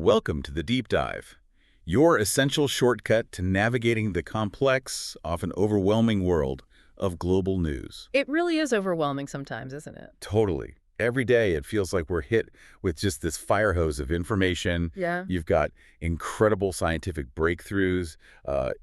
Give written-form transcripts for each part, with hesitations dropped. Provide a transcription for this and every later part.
Welcome to the Deep Dive, your essential shortcut to navigating the complex, often overwhelming world of global news. It really is overwhelming sometimes, isn't it? Totally. Every day it feels like we're hit with just this fire hose of information. Yeah. You've got incredible scientific breakthroughs,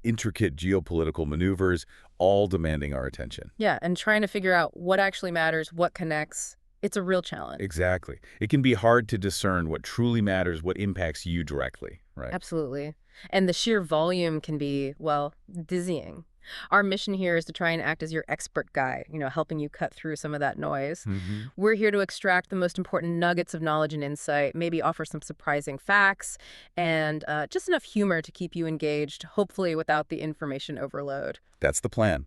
intricate geopolitical maneuvers, all demanding our attention. Yeah, and trying to figure out what actually matters, what connects, it's a real challenge. Exactly. It can be hard to discern what truly matters, what impacts you directly, right? Absolutely. And the sheer volume can be, well, dizzying. Our mission here is to try and act as your expert guide, helping you cut through some of that noise. Hmm. We're here to extract the most important nuggets of knowledge and insight, maybe offer some surprising facts, and just enough humor to keep you engaged, hopefully without the information overload. That's the plan.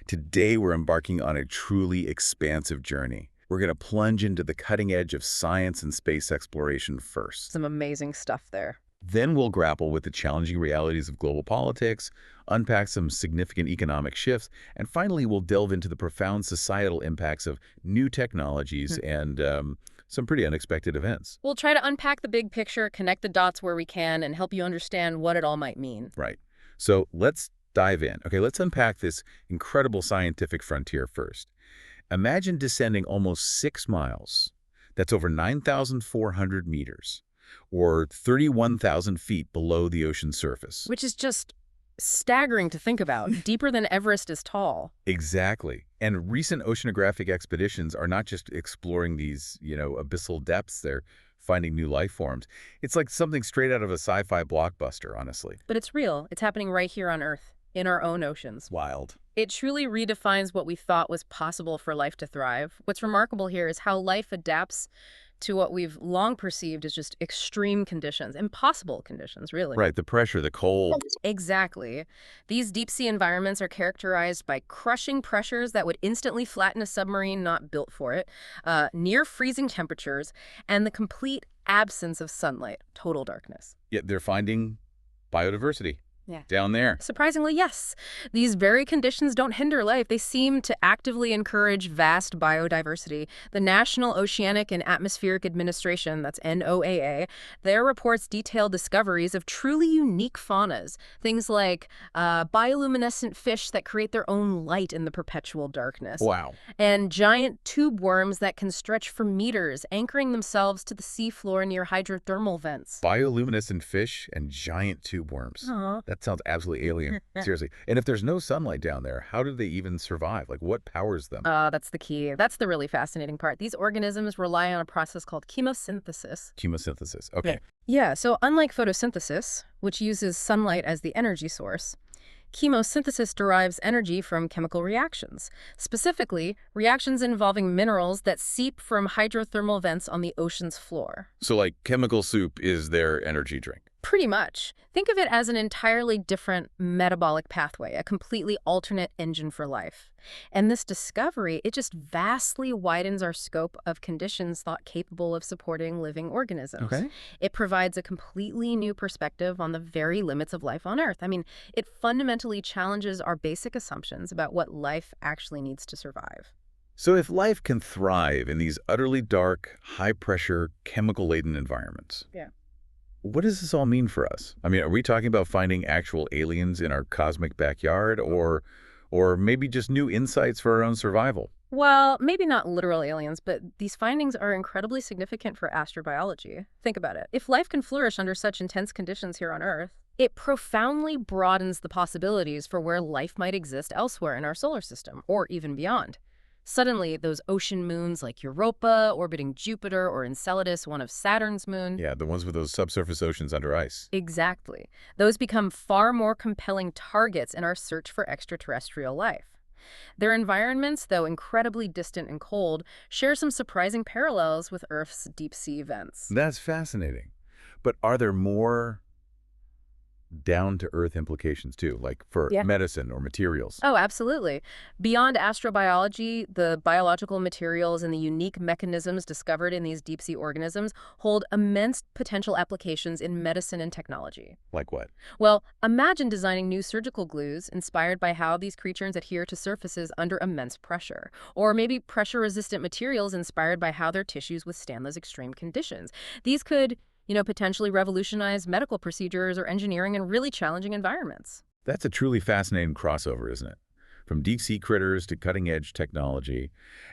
Today, we're embarking on a truly expansive journey. We're going to plunge into the cutting edge of science and space exploration first. Some amazing stuff there. Then we'll grapple with the challenging realities of global politics, unpack some significant economic shifts, and finally we'll delve into the profound societal impacts of new technologies and some pretty unexpected events. We'll try to unpack the big picture, connect the dots where we can, and help you understand what it all might mean. Right. So let's dive in. Okay, let's unpack this incredible scientific frontier first. Imagine descending almost 6 miles. That's over 9,400 meters, or 31,000 feet below the ocean's surface. Which is just staggering to think about, deeper than Everest is tall. Exactly. And recent oceanographic expeditions are not just exploring these, abyssal depths, they're finding new life forms. It's like something straight out of a sci-fi blockbuster, honestly. But it's real. It's happening right here on Earth, in our own oceans. Wild. It truly redefines what we thought was possible for life to thrive. What's remarkable here is how life adapts to what we've long perceived as just extreme conditions, impossible conditions, really. Right, the pressure, the cold. Exactly. These deep-sea environments are characterized by crushing pressures that would instantly flatten a submarine not built for it, near freezing temperatures, and the complete absence of sunlight, total darkness. Yet they're finding biodiversity. Yeah. Down there. Surprisingly, yes. These very conditions don't hinder life. They seem to actively encourage vast biodiversity. The National Oceanic and Atmospheric Administration, that's NOAA, their reports detail discoveries of truly unique faunas. Things like bioluminescent fish that create their own light in the perpetual darkness. Wow. And giant tube worms that can stretch for meters, anchoring themselves to the seafloor near hydrothermal vents. Bioluminescent fish and giant tube worms. Aw. That sounds absolutely alien. Seriously. And if there's no sunlight down there, how do they even survive? Like, what powers them? That's the key. That's the really fascinating part. These organisms rely on a process called chemosynthesis. Chemosynthesis. Okay. Yeah, so unlike photosynthesis, which uses sunlight as the energy source, chemosynthesis derives energy from chemical reactions, specifically reactions involving minerals that seep from hydrothermal vents on the ocean's floor. So, like, chemical soup is their energy drink. Pretty much. Think of it as an entirely different metabolic pathway, a completely alternate engine for life. And this discovery, it just vastly widens our scope of conditions thought capable of supporting living organisms. Okay. It provides a completely new perspective on the very limits of life on Earth. I mean, it fundamentally challenges our basic assumptions about what life actually needs to survive. So if life can thrive in these utterly dark, high-pressure, chemical-laden environments, Yeah. what does this all mean for us? I mean, are we talking about finding actual aliens in our cosmic backyard, or maybe just new insights for our own survival? Well, maybe not literal aliens, but these findings are incredibly significant for astrobiology. Think about it. If life can flourish under such intense conditions here on Earth, it profoundly broadens the possibilities for where life might exist elsewhere in our solar system, or even beyond. Suddenly, those ocean moons like Europa, orbiting Jupiter, or Enceladus, one of Saturn's moons. Yeah, the ones with those subsurface oceans under ice. Exactly. Those become far more compelling targets in our search for extraterrestrial life. Their environments, though incredibly distant and cold, share some surprising parallels with Earth's deep-sea vents. That's fascinating. But are there more down-to-earth implications too, like for medicine or materials? Oh, absolutely. Beyond astrobiology, the biological materials and the unique mechanisms discovered in these deep-sea organisms hold immense potential applications in medicine and technology. Like what? Well, imagine designing new surgical glues inspired by how these creatures adhere to surfaces under immense pressure. Or maybe pressure-resistant materials inspired by how their tissues withstand those extreme conditions. These could potentially revolutionize medical procedures or engineering in really challenging environments. That's a truly fascinating crossover, isn't it? From deep-sea critters to cutting-edge technology.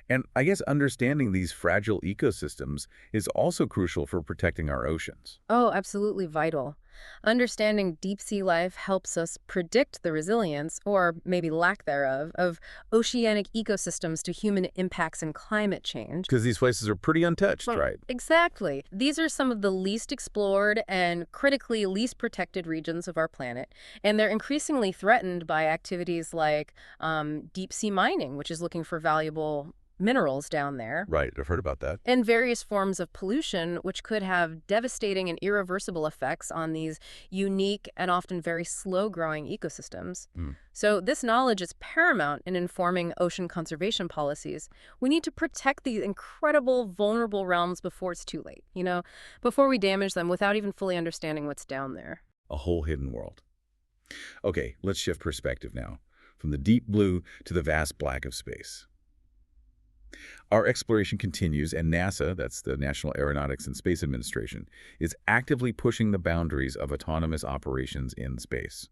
And I guess understanding these fragile ecosystems is also crucial for protecting our oceans. Oh, absolutely vital. Understanding deep sea life helps us predict the resilience, or maybe lack thereof, of oceanic ecosystems to human impacts and climate change. Because these places are pretty untouched, Well, right? exactly. These are some of the least explored and critically least protected regions of our planet, and they're increasingly threatened by activities like deep sea mining, which is looking for valuable minerals down there, Right, I've heard about that. and various forms of pollution, which could have devastating and irreversible effects on these unique and often very slow-growing ecosystems. Hmm. So this knowledge is paramount in informing ocean conservation policies. We need to protect these incredible, vulnerable realms before it's too late, before we damage them without even fully understanding what's down there. A whole hidden world. Okay, let's shift perspective now. From the deep blue to the vast black of space. Our exploration continues, and NASA, that's the National Aeronautics and Space Administration, is actively pushing the boundaries of autonomous operations in space.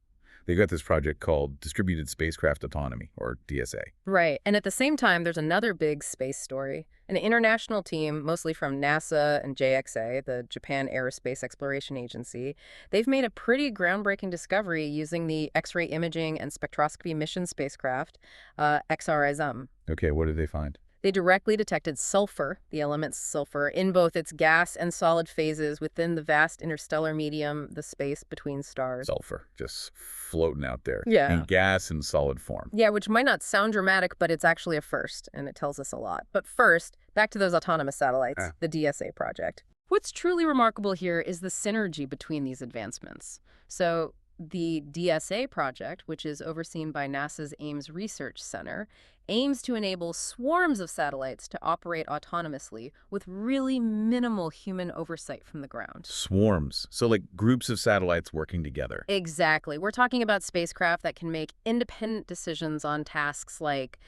They've got this project called Distributed Spacecraft Autonomy, or DSA. Right. And at the same time, there's another big space story. An international team, mostly from NASA and JXA, the Japan Aerospace Exploration Agency, they've made a pretty groundbreaking discovery using the X-ray imaging and spectroscopy mission spacecraft, XRISM. Okay, what did they find? They directly detected sulfur, the element sulfur, in both its gas and solid phases within the vast interstellar medium, the space between stars. Sulfur, just floating out there. Yeah. In gas and solid form. Yeah, which might not sound dramatic, but it's actually a first, and it tells us a lot. But first, back to those autonomous satellites, the DSA project. What's truly remarkable here is the synergy between these advancements. So the DSA project, which is overseen by NASA's Ames Research Center, aims to enable swarms of satellites to operate autonomously with really minimal human oversight from the ground. Swarms. So like groups of satellites working together. Exactly. We're talking about spacecraft that can make independent decisions on tasks like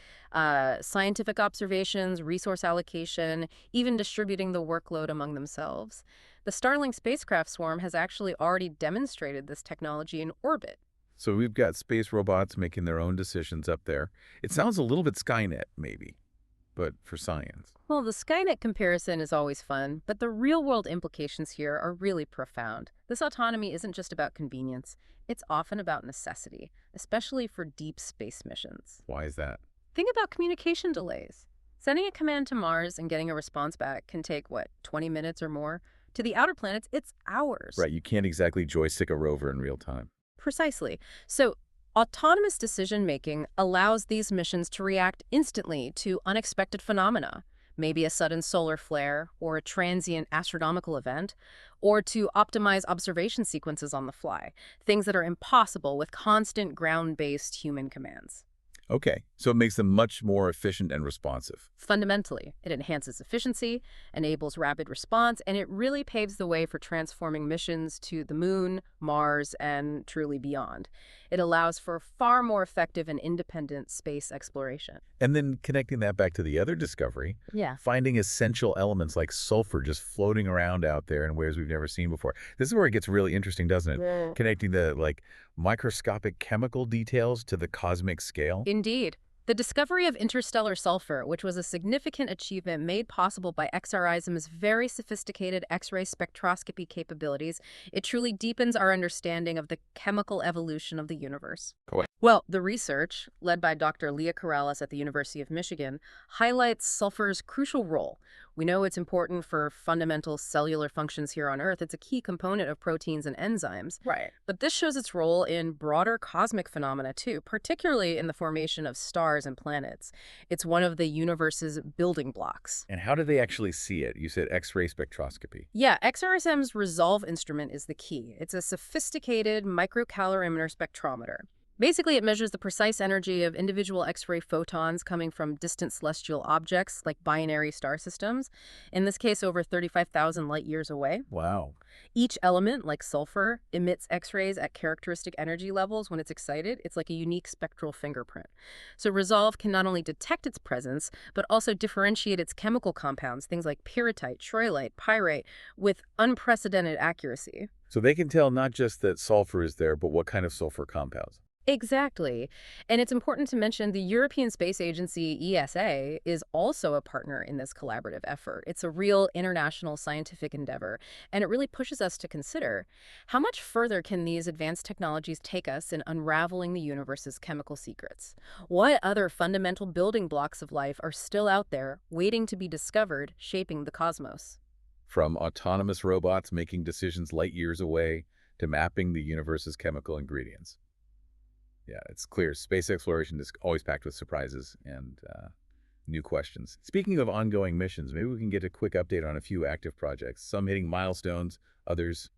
scientific observations, resource allocation, even distributing the workload among themselves. The Starlink spacecraft swarm has actually already demonstrated this technology in orbit. So we've got space robots making their own decisions up there. It sounds a little bit Skynet, maybe, but for science. Well, the Skynet comparison is always fun, but the real-world implications here are really profound. This autonomy isn't just about convenience. It's often about necessity, especially for deep space missions. Why is that? Think about communication delays. Sending a command to Mars and getting a response back can take, 20 minutes or more? To the outer planets, it's hours. Right, you can't exactly joystick a rover in real time. Precisely. So autonomous decision-making allows these missions to react instantly to unexpected phenomena, maybe a sudden solar flare or a transient astronomical event, or to optimize observation sequences on the fly, things that are impossible with constant ground-based human commands. Okay, so it makes them much more efficient and responsive. Fundamentally, it enhances efficiency, enables rapid response, and it really paves the way for transforming missions to the Moon, Mars, and truly beyond. It allows for far more effective and independent space exploration. And then connecting that back to the other discovery, Yeah. finding essential elements like sulfur just floating around out there in ways we've never seen before. This is where it gets really interesting, doesn't it? Yeah. Connecting the microscopic chemical details to the cosmic scale. Indeed. The discovery of interstellar sulfur, which was a significant achievement made possible by XRISM's very sophisticated X-ray spectroscopy capabilities, it truly deepens our understanding of the chemical evolution of the universe. Go ahead. Well, the research, led by Dr. Leah Corrales at the University of Michigan, highlights sulfur's crucial role. We know it's important for fundamental cellular functions here on Earth. It's a key component of proteins and enzymes. Right. But this shows its role in broader cosmic phenomena too, particularly in the formation of stars and planets. It's one of the universe's building blocks. And how do they actually see it? You said X-ray spectroscopy. Yeah, XRSM's Resolve instrument is the key. It's a sophisticated microcalorimeter spectrometer. Basically, it measures the precise energy of individual X-ray photons coming from distant celestial objects like binary star systems, in this case over 35,000 light years away. Wow. Each element, like sulfur, emits X-rays at characteristic energy levels when it's excited. It's like a unique spectral fingerprint. So Resolve can not only detect its presence, but also differentiate its chemical compounds, things like pyrrhotite, troilite, pyrite, with unprecedented accuracy. So they can tell not just that sulfur is there, but what kind of sulfur compounds. Exactly. And it's important to mention the European Space Agency, ESA, is also a partner in this collaborative effort. It's a real international scientific endeavor, and it really pushes us to consider how much further can these advanced technologies take us in unraveling the universe's chemical secrets? What other fundamental building blocks of life are still out there, waiting to be discovered, shaping the cosmos? From autonomous robots making decisions light years away to mapping the universe's chemical ingredients. Yeah, it's clear. Space exploration is always packed with surprises and new questions. Speaking of ongoing missions, maybe we can get a quick update on a few active projects, some hitting milestones, others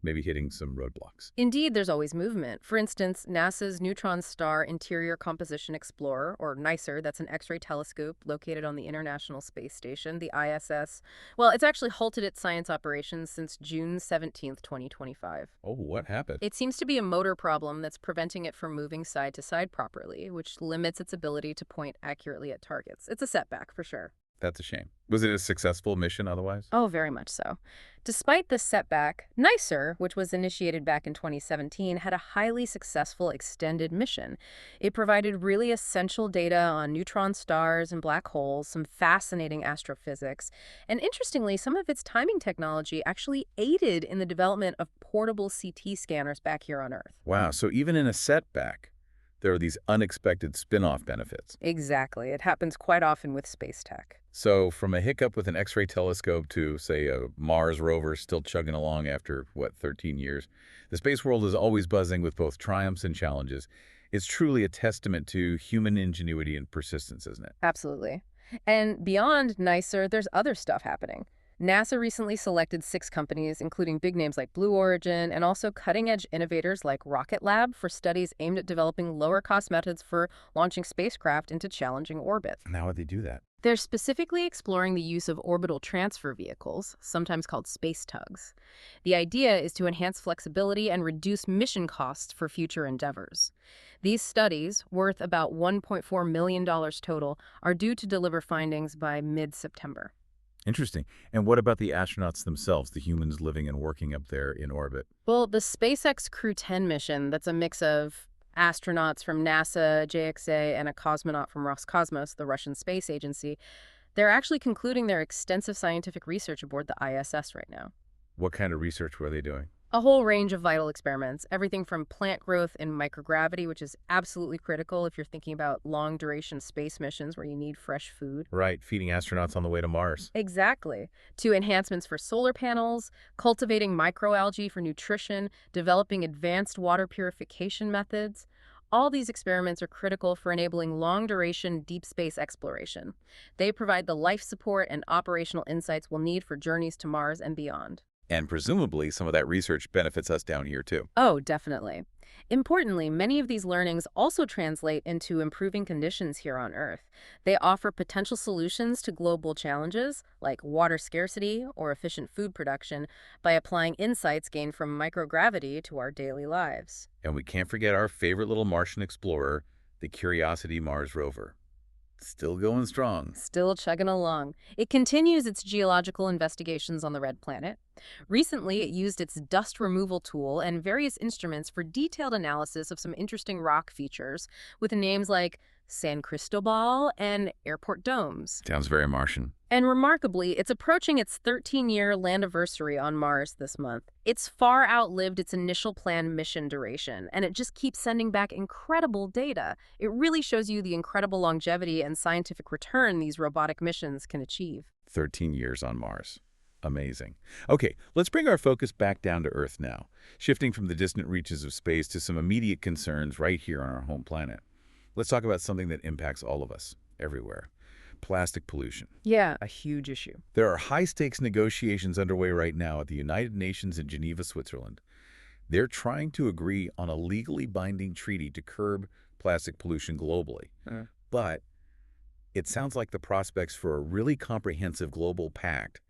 maybe hitting some roadblocks. Indeed, there's always movement. For instance, NASA's Neutron Star Interior Composition Explorer, or NICER, that's an X-ray telescope located on the International Space Station, the ISS. Well, it's actually halted its science operations since June 17th, 2025. Oh, what happened? It seems to be a motor problem that's preventing it from moving side to side properly, which limits its ability to point accurately at targets. It's a setback, for sure. That's a shame. Was it a successful mission otherwise? Oh, very much so. Despite this setback, NICER, which was initiated back in 2017, had a highly successful extended mission. It provided really essential data on neutron stars and black holes, some fascinating astrophysics, and interestingly, some of its timing technology actually aided in the development of portable CT scanners back here on Earth. Wow, so even in a setback, there are these unexpected spin-off benefits. Exactly. It happens quite often with space tech. So from a hiccup with an X-ray telescope to, say, a Mars rover still chugging along after, 13 years, the space world is always buzzing with both triumphs and challenges. It's truly a testament to human ingenuity and persistence, isn't it? Absolutely. And beyond NICER, there's other stuff happening. NASA recently selected 6 companies, including big names like Blue Origin, and also cutting-edge innovators like Rocket Lab for studies aimed at developing lower-cost methods for launching spacecraft into challenging orbits. And how would they do that? They're specifically exploring the use of orbital transfer vehicles, sometimes called space tugs. The idea is to enhance flexibility and reduce mission costs for future endeavors. These studies, worth about $1.4 million total, are due to deliver findings by mid-September. Interesting. And what about the astronauts themselves, the humans living and working up there in orbit? Well, the SpaceX Crew 10 mission, that's a mix of astronauts from NASA, JXA, and a cosmonaut from Roscosmos, the Russian space agency, they're actually concluding their extensive scientific research aboard the ISS right now. What kind of research were they doing? A whole range of vital experiments, everything from plant growth in microgravity, which is absolutely critical if you're thinking about long-duration space missions where you need fresh food. Right, feeding astronauts on the way to Mars. Exactly. To enhancements for solar panels, cultivating microalgae for nutrition, developing advanced water purification methods. All these experiments are critical for enabling long-duration deep space exploration. They provide the life support and operational insights we'll need for journeys to Mars and beyond. And presumably, some of that research benefits us down here, too. Oh, definitely. Importantly, many of these learnings also translate into improving conditions here on Earth. They offer potential solutions to global challenges like water scarcity or efficient food production by applying insights gained from microgravity to our daily lives. And we can't forget our favorite little Martian explorer, the Curiosity Mars rover. Still going strong. Still chugging along. It continues its geological investigations on the Red Planet. Recently, it used its dust removal tool and various instruments for detailed analysis of some interesting rock features with names like San Cristobal and airport domes. Sounds very Martian. And remarkably, it's approaching its 13-year landiversary on Mars this month. It's far outlived its initial planned mission duration, and it just keeps sending back incredible data. It really shows you the incredible longevity and scientific return these robotic missions can achieve. 13 years on Mars. Amazing. Okay, let's bring our focus back down to Earth now, shifting from the distant reaches of space to some immediate concerns right here on our home planet. Let's talk about something that impacts all of us, everywhere. Plastic pollution. Yeah, a huge issue. There are high-stakes negotiations underway right now at the United Nations in Geneva, Switzerland. They're trying to agree on a legally binding treaty to curb plastic pollution globally. But it sounds like the prospects for a really comprehensive global pact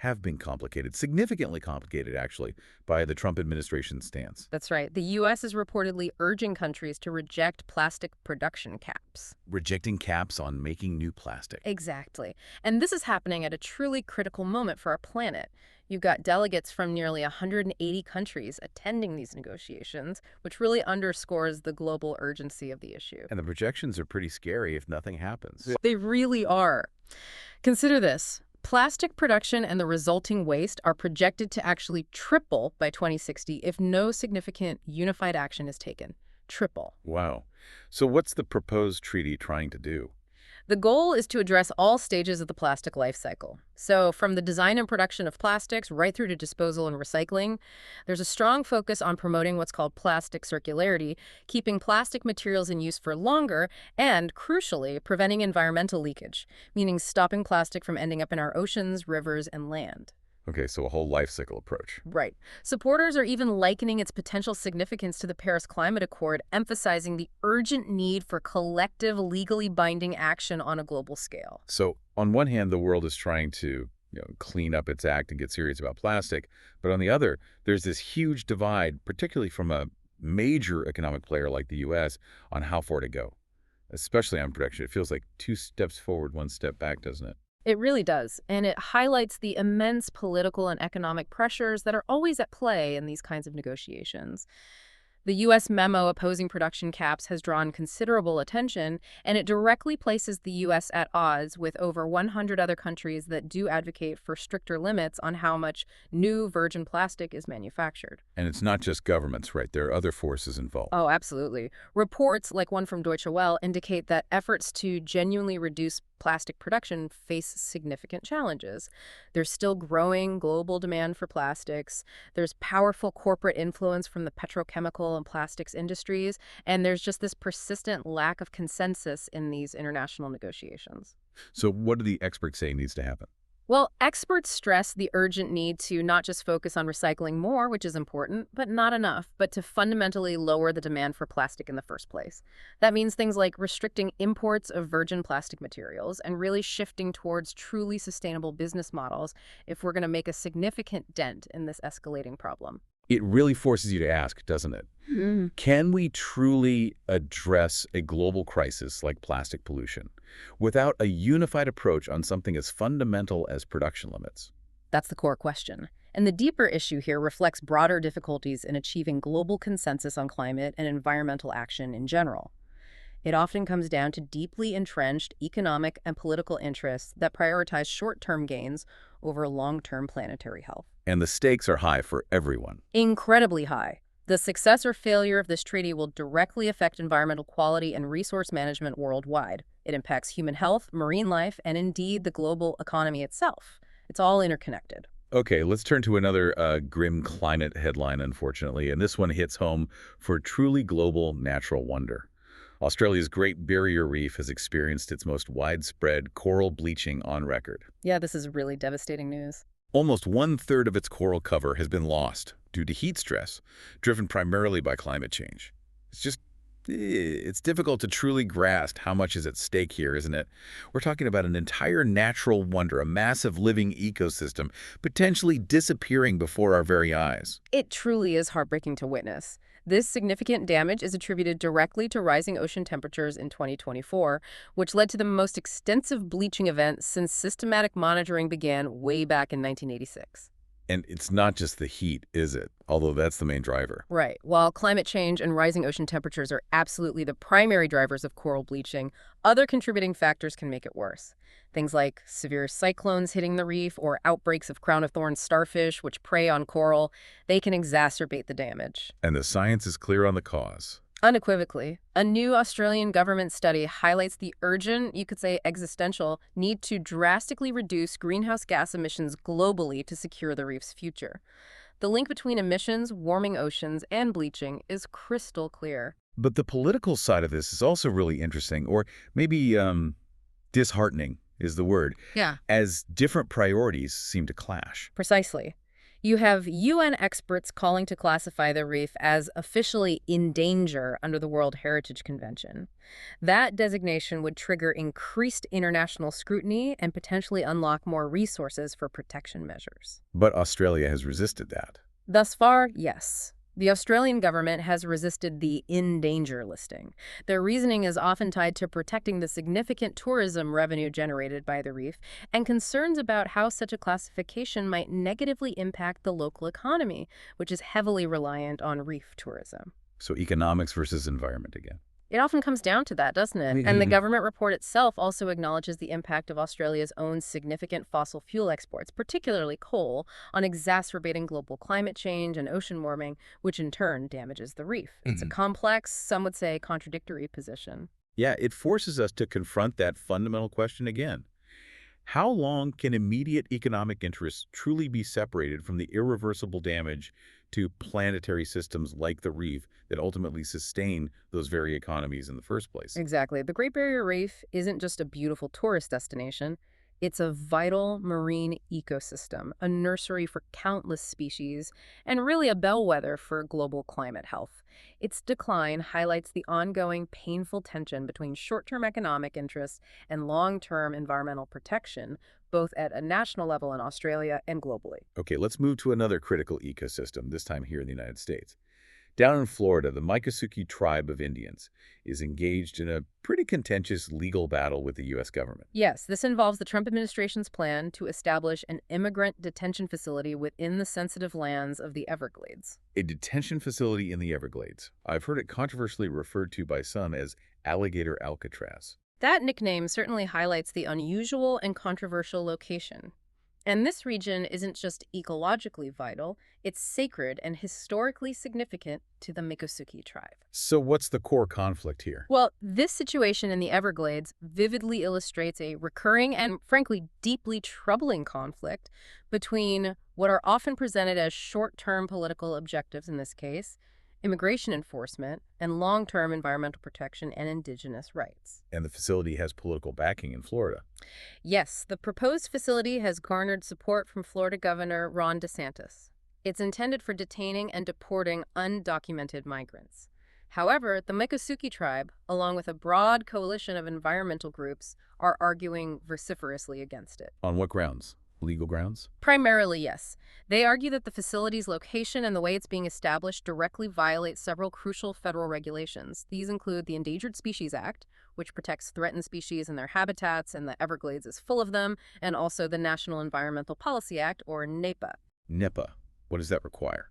have been complicated, significantly complicated, actually, by the Trump administration's stance. That's right. The U.S. is reportedly urging countries to reject plastic production caps. Rejecting caps on making new plastic. Exactly. And this is happening at a truly critical moment for our planet. You've got delegates from nearly 180 countries attending these negotiations, which really underscores the global urgency of the issue. And the projections are pretty scary if nothing happens. They really are. Consider this. Plastic production and the resulting waste are projected to actually triple by 2060 if no significant unified action is taken. Triple. Wow. So what's the proposed treaty trying to do? The goal is to address all stages of the plastic life cycle. So from the design and production of plastics right through to disposal and recycling, there's a strong focus on promoting what's called plastic circularity, keeping plastic materials in use for longer, and, crucially, preventing environmental leakage, meaning stopping plastic from ending up in our oceans, rivers, and land. Okay, so a whole life cycle approach. Right. Supporters are even likening its potential significance to the Paris Climate Accord, emphasizing the urgent need for collective, legally binding action on a global scale. So on one hand, the world is trying to clean up its act and get serious about plastic. But on the other, there's this huge divide, particularly from a major economic player like the U.S., on how far to go, especially on production. It feels like 2 steps forward, 1 step back, doesn't it? It really does, and it highlights the immense political and economic pressures that are always at play in these kinds of negotiations. The U.S. memo opposing production caps has drawn considerable attention, and it directly places the U.S. at odds with over 100 other countries that do advocate for stricter limits on how much new virgin plastic is manufactured. And it's not just governments, right? There are other forces involved. Oh, absolutely. Reports, like one from Deutsche Welle, indicate that efforts to genuinely reduce plastic production face significant challenges. There's still growing global demand for plastics. There's powerful corporate influence from the petrochemical and plastics industries. And there's just this persistent lack of consensus in these international negotiations. So what do the experts say needs to happen? Well, experts stress the urgent need to not just focus on recycling more, which is important, but not enough, but to fundamentally lower the demand for plastic in the first place. That means things like restricting imports of virgin plastic materials and really shifting towards truly sustainable business models if we're going to make a significant dent in this escalating problem. It really forces you to ask, doesn't it? Can we truly address a global crisis like plastic pollution without a unified approach on something as fundamental as production limits? That's the core question. And the deeper issue here reflects broader difficulties in achieving global consensus on climate and environmental action in general. It often comes down to deeply entrenched economic and political interests that prioritize short-term gains over long-term planetary health. And the stakes are high for everyone. Incredibly high. The success or failure of this treaty will directly affect environmental quality and resource management worldwide. It impacts human health, marine life, and indeed the global economy itself. It's all interconnected. Okay, let's turn to another grim climate headline, unfortunately, and this one hits home for truly global natural wonder. Australia's Great Barrier Reef has experienced its most widespread coral bleaching on record. Yeah, this is really devastating news. Almost 1/3 of its coral cover has been lost due to heat stress, driven primarily by climate change. It's difficult to truly grasp how much is at stake here, isn't it? We're talking about an entire natural wonder, a massive living ecosystem, potentially disappearing before our very eyes. It truly is heartbreaking to witness. This significant damage is attributed directly to rising ocean temperatures in 2024, which led to the most extensive bleaching event since systematic monitoring began way back in 1986. And it's not just the heat, is it? Although that's the main driver. Right. While climate change and rising ocean temperatures are absolutely the primary drivers of coral bleaching, other contributing factors can make it worse. Things like severe cyclones hitting the reef or outbreaks of crown-of-thorns starfish, which prey on coral, they can exacerbate the damage. And the science is clear on the cause. Unequivocally, a new Australian government study highlights the urgent, you could say existential, need to drastically reduce greenhouse gas emissions globally to secure the reef's future. The link between emissions, warming oceans, and bleaching is crystal clear. But the political side of this is also really interesting, or maybe disheartening is the word, Yeah. as different priorities seem to clash. Precisely. You have UN experts calling to classify the reef as officially in danger under the World Heritage Convention. That designation would trigger increased international scrutiny and potentially unlock more resources for protection measures. But Australia has resisted that. Thus far, yes. The Australian government has resisted the in danger listing. Their reasoning is often tied to protecting the significant tourism revenue generated by the reef and concerns about how such a classification might negatively impact the local economy, which is heavily reliant on reef tourism. So economics versus environment again. It often comes down to that, doesn't it? And the government report itself also acknowledges the impact of Australia's own significant fossil fuel exports, particularly coal, on exacerbating global climate change and ocean warming, which in turn damages the reef. It's a complex, some would say contradictory position. Yeah, it forces us to confront that fundamental question again. How long can immediate economic interests truly be separated from the irreversible damage to planetary systems like the reef that ultimately sustain those very economies in the first place? Exactly. The Great Barrier Reef isn't just a beautiful tourist destination. It's a vital marine ecosystem, a nursery for countless species, and really a bellwether for global climate health. Its decline highlights the ongoing painful tension between short-term economic interests and long-term environmental protection, both at a national level in Australia and globally. Okay, let's move to another critical ecosystem, this time here in the United States. Down in Florida, the Miccosukee tribe of Indians is engaged in a pretty contentious legal battle with the U.S. government. Yes, this involves the Trump administration's plan to establish an immigrant detention facility within the sensitive lands of the Everglades. A detention facility in the Everglades. I've heard it controversially referred to by some as Alligator Alcatraz. That nickname certainly highlights the unusual and controversial location. And this region isn't just ecologically vital, it's sacred and historically significant to the Miccosukee tribe. So what's the core conflict here? Well, this situation in the Everglades vividly illustrates a recurring and, frankly, deeply troubling conflict between what are often presented as short-term political objectives in this case, immigration enforcement, and long-term environmental protection and indigenous rights. And the facility has political backing in Florida. Yes, the proposed facility has garnered support from Florida Governor Ron DeSantis. It's intended for detaining and deporting undocumented migrants. However, the Miccosukee tribe, along with a broad coalition of environmental groups, are arguing vociferously against it. On what grounds? Legal grounds? Primarily, yes. They argue that the facility's location and the way it's being established directly violate several crucial federal regulations. These include the Endangered Species Act, which protects threatened species and their habitats, and the Everglades is full of them, and also the National Environmental Policy Act, or NEPA. NEPA. What does that require?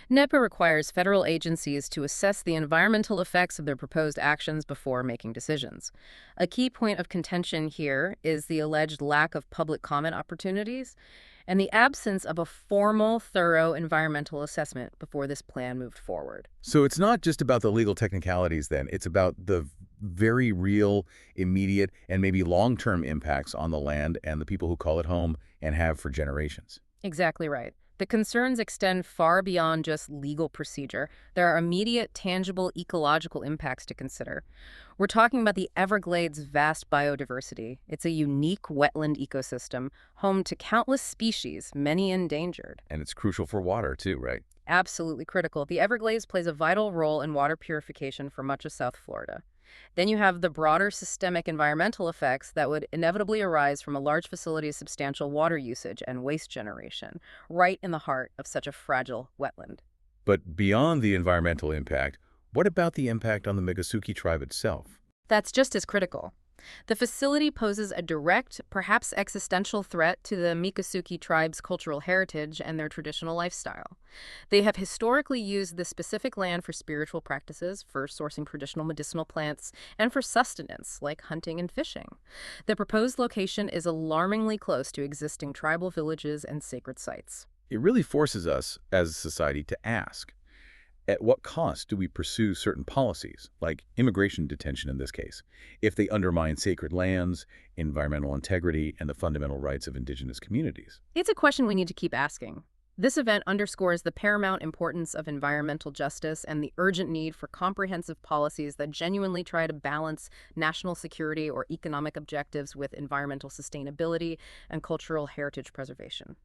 NEPA requires federal agencies to assess the environmental effects of their proposed actions before making decisions. A key point of contention here is the alleged lack of public comment opportunities and the absence of a formal, thorough environmental assessment before this plan moved forward. So it's not just about the legal technicalities then, it's about the very real, immediate, and maybe long-term impacts on the land and the people who call it home and have for generations. Exactly right. The concerns extend far beyond just legal procedure. There are immediate, tangible ecological impacts to consider. We're talking about the Everglades' vast biodiversity. It's a unique wetland ecosystem, home to countless species, many endangered. And it's crucial for water too, right? Absolutely critical. The Everglades plays a vital role in water purification for much of South Florida. Then you have the broader systemic environmental effects that would inevitably arise from a large facility's substantial water usage and waste generation, right in the heart of such a fragile wetland. But beyond the environmental impact, what about the impact on the Miccosukee tribe itself? That's just as critical. The facility poses a direct, perhaps existential threat to the Miccosukee tribe's cultural heritage and their traditional lifestyle. They have historically used this specific land for spiritual practices, for sourcing traditional medicinal plants, and for sustenance, like hunting and fishing. The proposed location is alarmingly close to existing tribal villages and sacred sites. It really forces us, as a society, to ask, at what cost do we pursue certain policies, like immigration detention in this case, if they undermine sacred lands, environmental integrity, and the fundamental rights of indigenous communities? It's a question we need to keep asking. This event underscores the paramount importance of environmental justice and the urgent need for comprehensive policies that genuinely try to balance national security or economic objectives with environmental sustainability and cultural heritage preservation.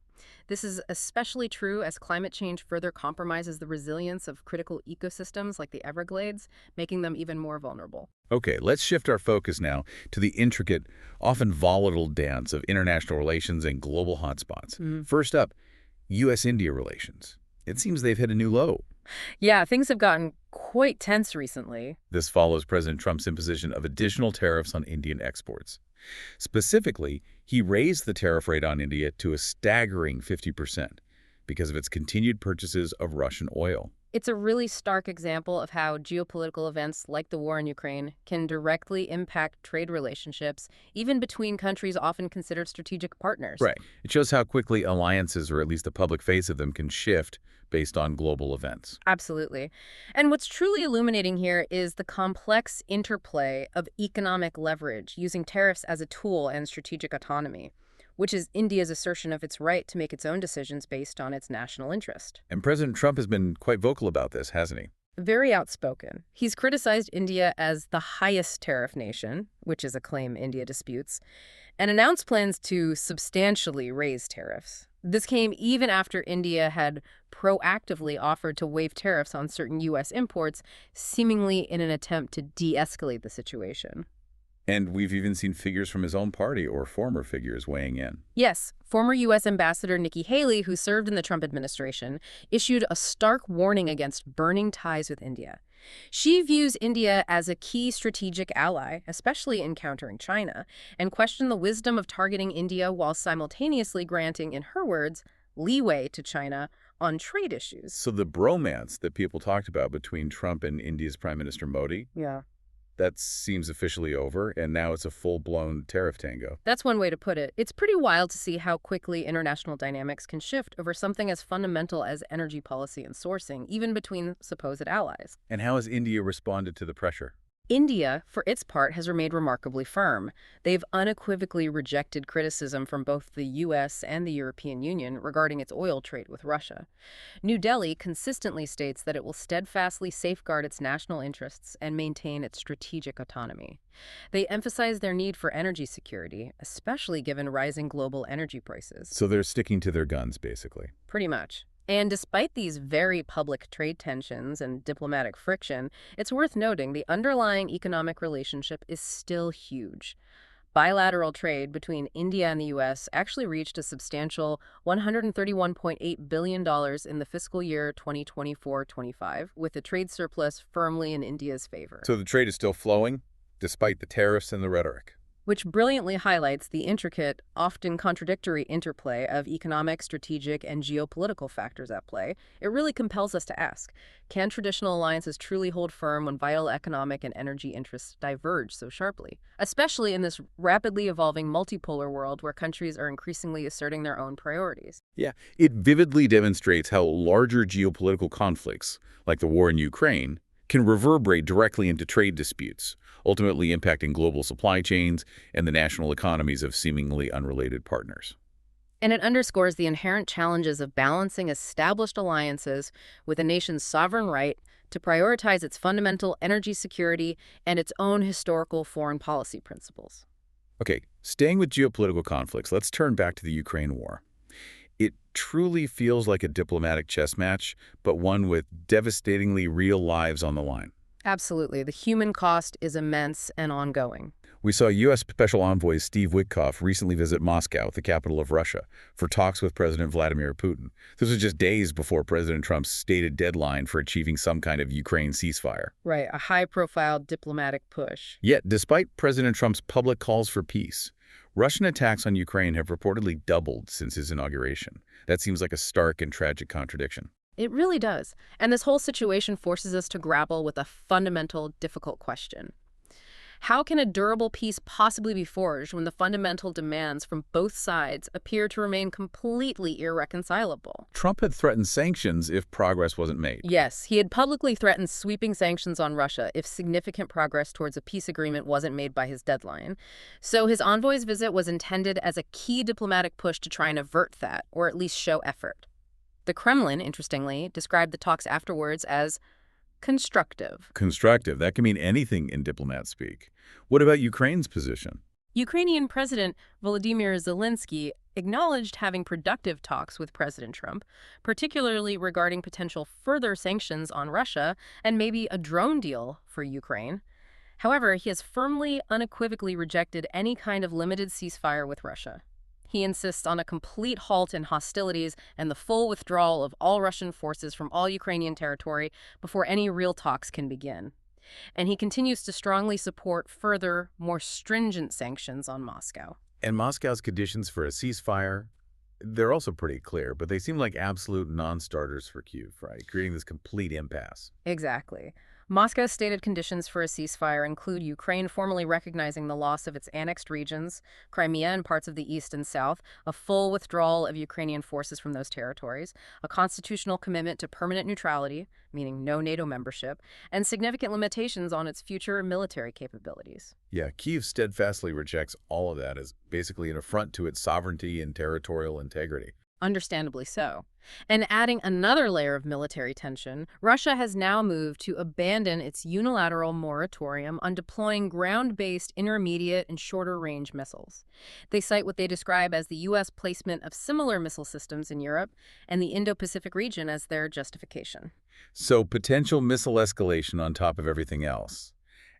This is especially true as climate change further compromises the resilience of critical ecosystems like the Everglades, making them even more vulnerable. Okay, let's shift our focus now to the intricate, often volatile dance of international relations and global hotspots. First up, U.S.-India relations. It seems they've hit a new low. Yeah, things have gotten quite tense recently. This follows President Trump's imposition of additional tariffs on Indian exports. Specifically, he raised the tariff rate on India to a staggering 50% because of its continued purchases of Russian oil. It's a really stark example of how geopolitical events like the war in Ukraine can directly impact trade relationships, even between countries often considered strategic partners. Right. It shows how quickly alliances, or at least the public face of them, can shift based on global events. Absolutely. And what's truly illuminating here is the complex interplay of economic leverage using tariffs as a tool and strategic autonomy, which is India's assertion of its right to make its own decisions based on its national interest. And President Trump has been quite vocal about this, hasn't he? Very outspoken. He's criticized India as the highest tariff nation, which is a claim India disputes, and announced plans to substantially raise tariffs. This came even after India had proactively offered to waive tariffs on certain U.S. imports, seemingly in an attempt to de-escalate the situation. And we've even seen figures from his own party, or former figures, weighing in. Yes, former U.S. Ambassador Nikki Haley, who served in the Trump administration, issued a stark warning against burning ties with India. She views India as a key strategic ally, especially in countering China, and questioned the wisdom of targeting India while simultaneously granting, in her words, leeway to China on trade issues. So the bromance that people talked about between Trump and India's Prime Minister Modi, Yeah. that seems officially over, and now it's a full-blown tariff tango. That's one way to put it. It's pretty wild to see how quickly international dynamics can shift over something as fundamental as energy policy and sourcing, even between supposed allies. And how has India responded to the pressure? India, for its part, has remained remarkably firm. They've unequivocally rejected criticism from both the U.S. and the European Union regarding its oil trade with Russia. New Delhi consistently states that it will steadfastly safeguard its national interests and maintain its strategic autonomy. They emphasize their need for energy security, especially given rising global energy prices. So they're sticking to their guns, basically. Pretty much. And despite these very public trade tensions and diplomatic friction, it's worth noting the underlying economic relationship is still huge. Bilateral trade between India and the U.S. actually reached a substantial $131.8 billion in the fiscal year 2024-25, with the trade surplus firmly in India's favor. So the trade is still flowing, despite the tariffs and the rhetoric. Which brilliantly highlights the intricate, often contradictory interplay of economic, strategic, and geopolitical factors at play. It really compels us to ask, can traditional alliances truly hold firm when vital economic and energy interests diverge so sharply? Especially in this rapidly evolving multipolar world where countries are increasingly asserting their own priorities. Yeah, it vividly demonstrates how larger geopolitical conflicts, like the war in Ukraine, can reverberate directly into trade disputes, ultimately impacting global supply chains and the national economies of seemingly unrelated partners. And it underscores the inherent challenges of balancing established alliances with a nation's sovereign right to prioritize its fundamental energy security and its own historical foreign policy principles. Okay, staying with geopolitical conflicts, let's turn back to the Ukraine war. It truly feels like a diplomatic chess match, but one with devastatingly real lives on the line. Absolutely. The human cost is immense and ongoing. We saw U.S. Special Envoy Steve Witkoff recently visit Moscow, the capital of Russia, for talks with President Vladimir Putin. This was just days before President Trump's stated deadline for achieving some kind of Ukraine ceasefire. Right, a high-profile diplomatic push. Yet, despite President Trump's public calls for peace, Russian attacks on Ukraine have reportedly doubled since his inauguration. That seems like a stark and tragic contradiction. It really does. And this whole situation forces us to grapple with a fundamental, difficult question. How can a durable peace possibly be forged when the fundamental demands from both sides appear to remain completely irreconcilable? Trump had threatened sanctions if progress wasn't made. Yes, he had publicly threatened sweeping sanctions on Russia if significant progress towards a peace agreement wasn't made by his deadline. So his envoy's visit was intended as a key diplomatic push to try and avert that, or at least show effort. The Kremlin, interestingly, described the talks afterwards as constructive. Constructive. That can mean anything in diplomat speak. What about Ukraine's position? Ukrainian President Volodymyr Zelensky acknowledged having productive talks with President Trump, particularly regarding potential further sanctions on Russia and maybe a drone deal for Ukraine. However, he has firmly, unequivocally rejected any kind of limited ceasefire with Russia. He insists on a complete halt in hostilities and the full withdrawal of all Russian forces from all Ukrainian territory before any real talks can begin. And he continues to strongly support further, more stringent sanctions on Moscow. And Moscow's conditions for a ceasefire, they're also pretty clear, but they seem like absolute non-starters for Kyiv, right? Creating this complete impasse. Exactly. Moscow's stated conditions for a ceasefire include Ukraine formally recognizing the loss of its annexed regions, Crimea and parts of the east and south, a full withdrawal of Ukrainian forces from those territories, a constitutional commitment to permanent neutrality, meaning no NATO membership, and significant limitations on its future military capabilities. Yeah, Kyiv steadfastly rejects all of that as basically an affront to its sovereignty and territorial integrity. Understandably so. And adding another layer of military tension, Russia has now moved to abandon its unilateral moratorium on deploying ground-based intermediate and shorter-range missiles. They cite what they describe as the U.S. placement of similar missile systems in Europe and the Indo-Pacific region as their justification. So potential missile escalation on top of everything else.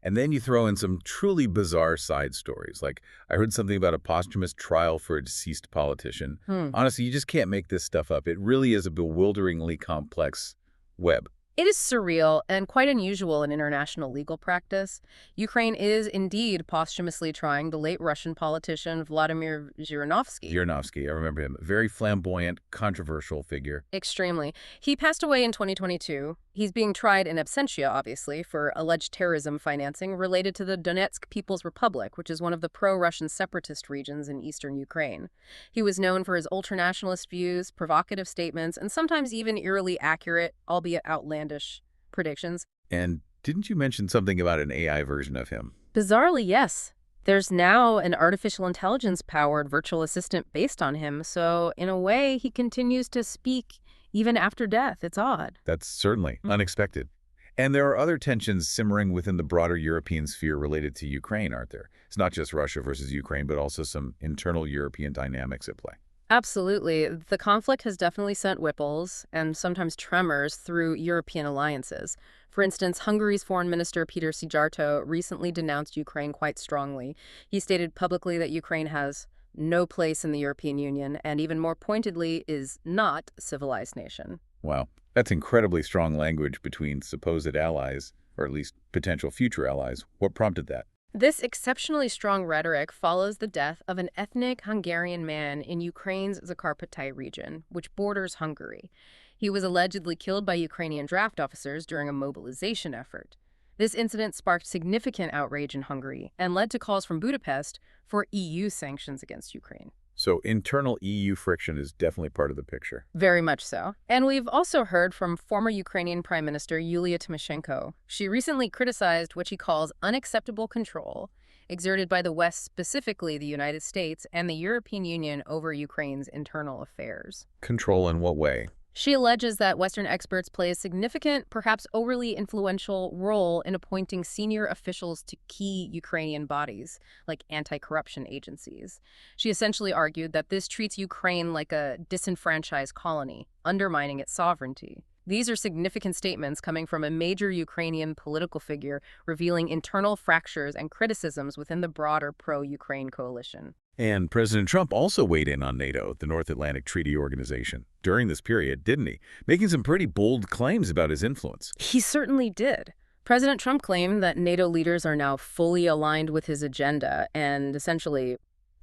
And then you throw in some truly bizarre side stories. Like, I heard something about a posthumous trial for a deceased politician. Honestly, you just can't make this stuff up. It really is a bewilderingly complex web. It is surreal and quite unusual in international legal practice. Ukraine is indeed posthumously trying the late Russian politician Vladimir Zhirinovsky. Zhirinovsky, I remember him. Very flamboyant, controversial figure. Extremely. He passed away in 2022. He's being tried in absentia, obviously, for alleged terrorism financing related to the Donetsk People's Republic, which is one of the pro-Russian separatist regions in eastern Ukraine. He was known for his ultranationalist views, provocative statements, and sometimes even eerily accurate, albeit outlandish, predictions. And didn't you mention something about an AI version of him? Bizarrely, yes. There's now an artificial intelligence-powered virtual assistant based on him, so in a way, he continues to speak even after death. It's odd. That's certainly unexpected. And there are other tensions simmering within the broader European sphere related to Ukraine, aren't there? It's not just Russia versus Ukraine, but also some internal European dynamics at play. Absolutely. The conflict has definitely sent ripples and sometimes tremors through European alliances. For instance, Hungary's Foreign Minister Peter Szijjártó recently denounced Ukraine quite strongly. He stated publicly that Ukraine has no place in the European Union and, even more pointedly, is not a civilized nation. Wow, that's incredibly strong language between supposed allies, or at least potential future allies. What prompted that? This exceptionally strong rhetoric follows the death of an ethnic Hungarian man in Ukraine's Zakarpattai region, which borders Hungary. He was allegedly killed by Ukrainian draft officers during a mobilization effort. This incident sparked significant outrage in Hungary and led to calls from Budapest for EU sanctions against Ukraine. So internal EU friction is definitely part of the picture. Very much so. And we've also heard from former Ukrainian Prime Minister Yulia Tymoshenko. She recently criticized what she calls unacceptable control exerted by the West, specifically the United States and the European Union, over Ukraine's internal affairs. Control in what way? She alleges that Western experts play a significant, perhaps overly influential role in appointing senior officials to key Ukrainian bodies, like anti-corruption agencies. She essentially argued that this treats Ukraine like a disenfranchised colony, undermining its sovereignty. These are significant statements coming from a major Ukrainian political figure, revealing internal fractures and criticisms within the broader pro-Ukraine coalition. And President Trump also weighed in on NATO, the North Atlantic Treaty Organization, during this period, didn't he? Making some pretty bold claims about his influence. He certainly did. President Trump claimed that NATO leaders are now fully aligned with his agenda and essentially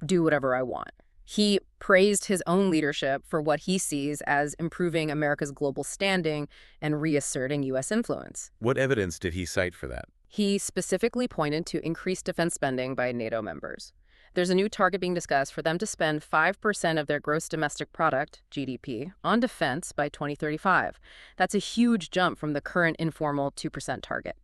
do whatever I want. He praised his own leadership for what he sees as improving America's global standing and reasserting U.S. influence. What evidence did he cite for that? He specifically pointed to increased defense spending by NATO members. There's a new target being discussed for them to spend 5% of their gross domestic product, GDP, on defense by 2035. That's a huge jump from the current informal 2% target.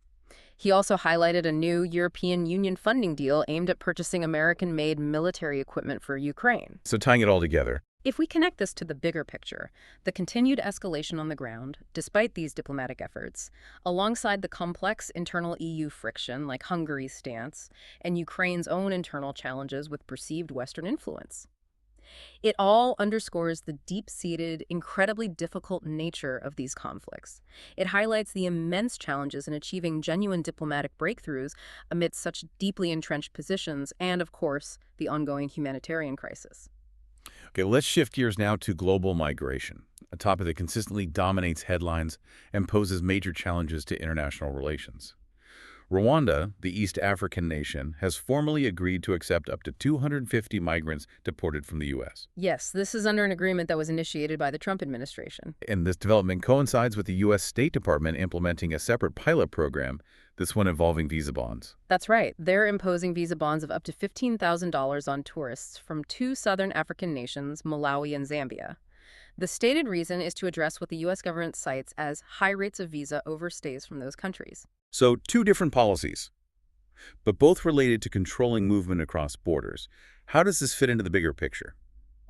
He also highlighted a new European Union funding deal aimed at purchasing American-made military equipment for Ukraine. So tying it all together, if we connect this to the bigger picture, the continued escalation on the ground, despite these diplomatic efforts, alongside the complex internal EU friction like Hungary's stance and Ukraine's own internal challenges with perceived Western influence, It all underscores the deep-seated, incredibly difficult nature of these conflicts. It highlights the immense challenges in achieving genuine diplomatic breakthroughs amidst such deeply entrenched positions and, of course, the ongoing humanitarian crisis. Okay, let's shift gears now to global migration, a topic that consistently dominates headlines and poses major challenges to international relations. Rwanda, the East African nation, has formally agreed to accept up to 250 migrants deported from the U.S. Yes, this is under an agreement that was initiated by the Trump administration. And this development coincides with the U.S. State Department implementing a separate pilot program, this one involving visa bonds. That's right. They're imposing visa bonds of up to $15,000 on tourists from two southern African nations, Malawi and Zambia. The stated reason is to address what the U.S. government cites as high rates of visa overstays from those countries. So, two different policies, but both related to controlling movement across borders. How does this fit into the bigger picture?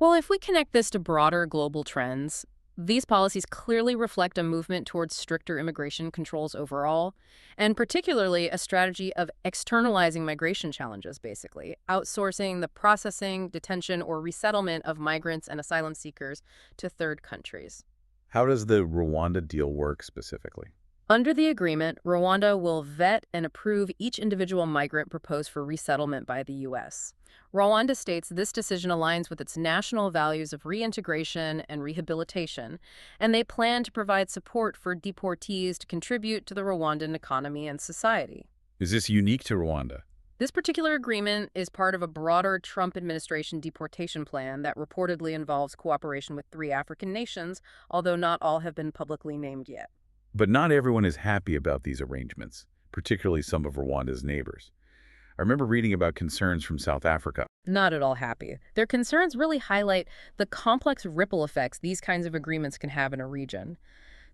Well, if we connect this to broader global trends, these policies clearly reflect a movement towards stricter immigration controls overall, and particularly a strategy of externalizing migration challenges, basically, outsourcing the processing, detention, or resettlement of migrants and asylum seekers to third countries. How does the Rwanda deal work specifically? Under the agreement, Rwanda will vet and approve each individual migrant proposed for resettlement by the U.S. Rwanda states this decision aligns with its national values of reintegration and rehabilitation, and they plan to provide support for deportees to contribute to the Rwandan economy and society. Is this unique to Rwanda? This particular agreement is part of a broader Trump administration deportation plan that reportedly involves cooperation with 3 African nations, although not all have been publicly named yet. But not everyone is happy about these arrangements, particularly some of Rwanda's neighbors. I remember reading about concerns from South Africa. Not at all happy. Their concerns really highlight the complex ripple effects these kinds of agreements can have in a region.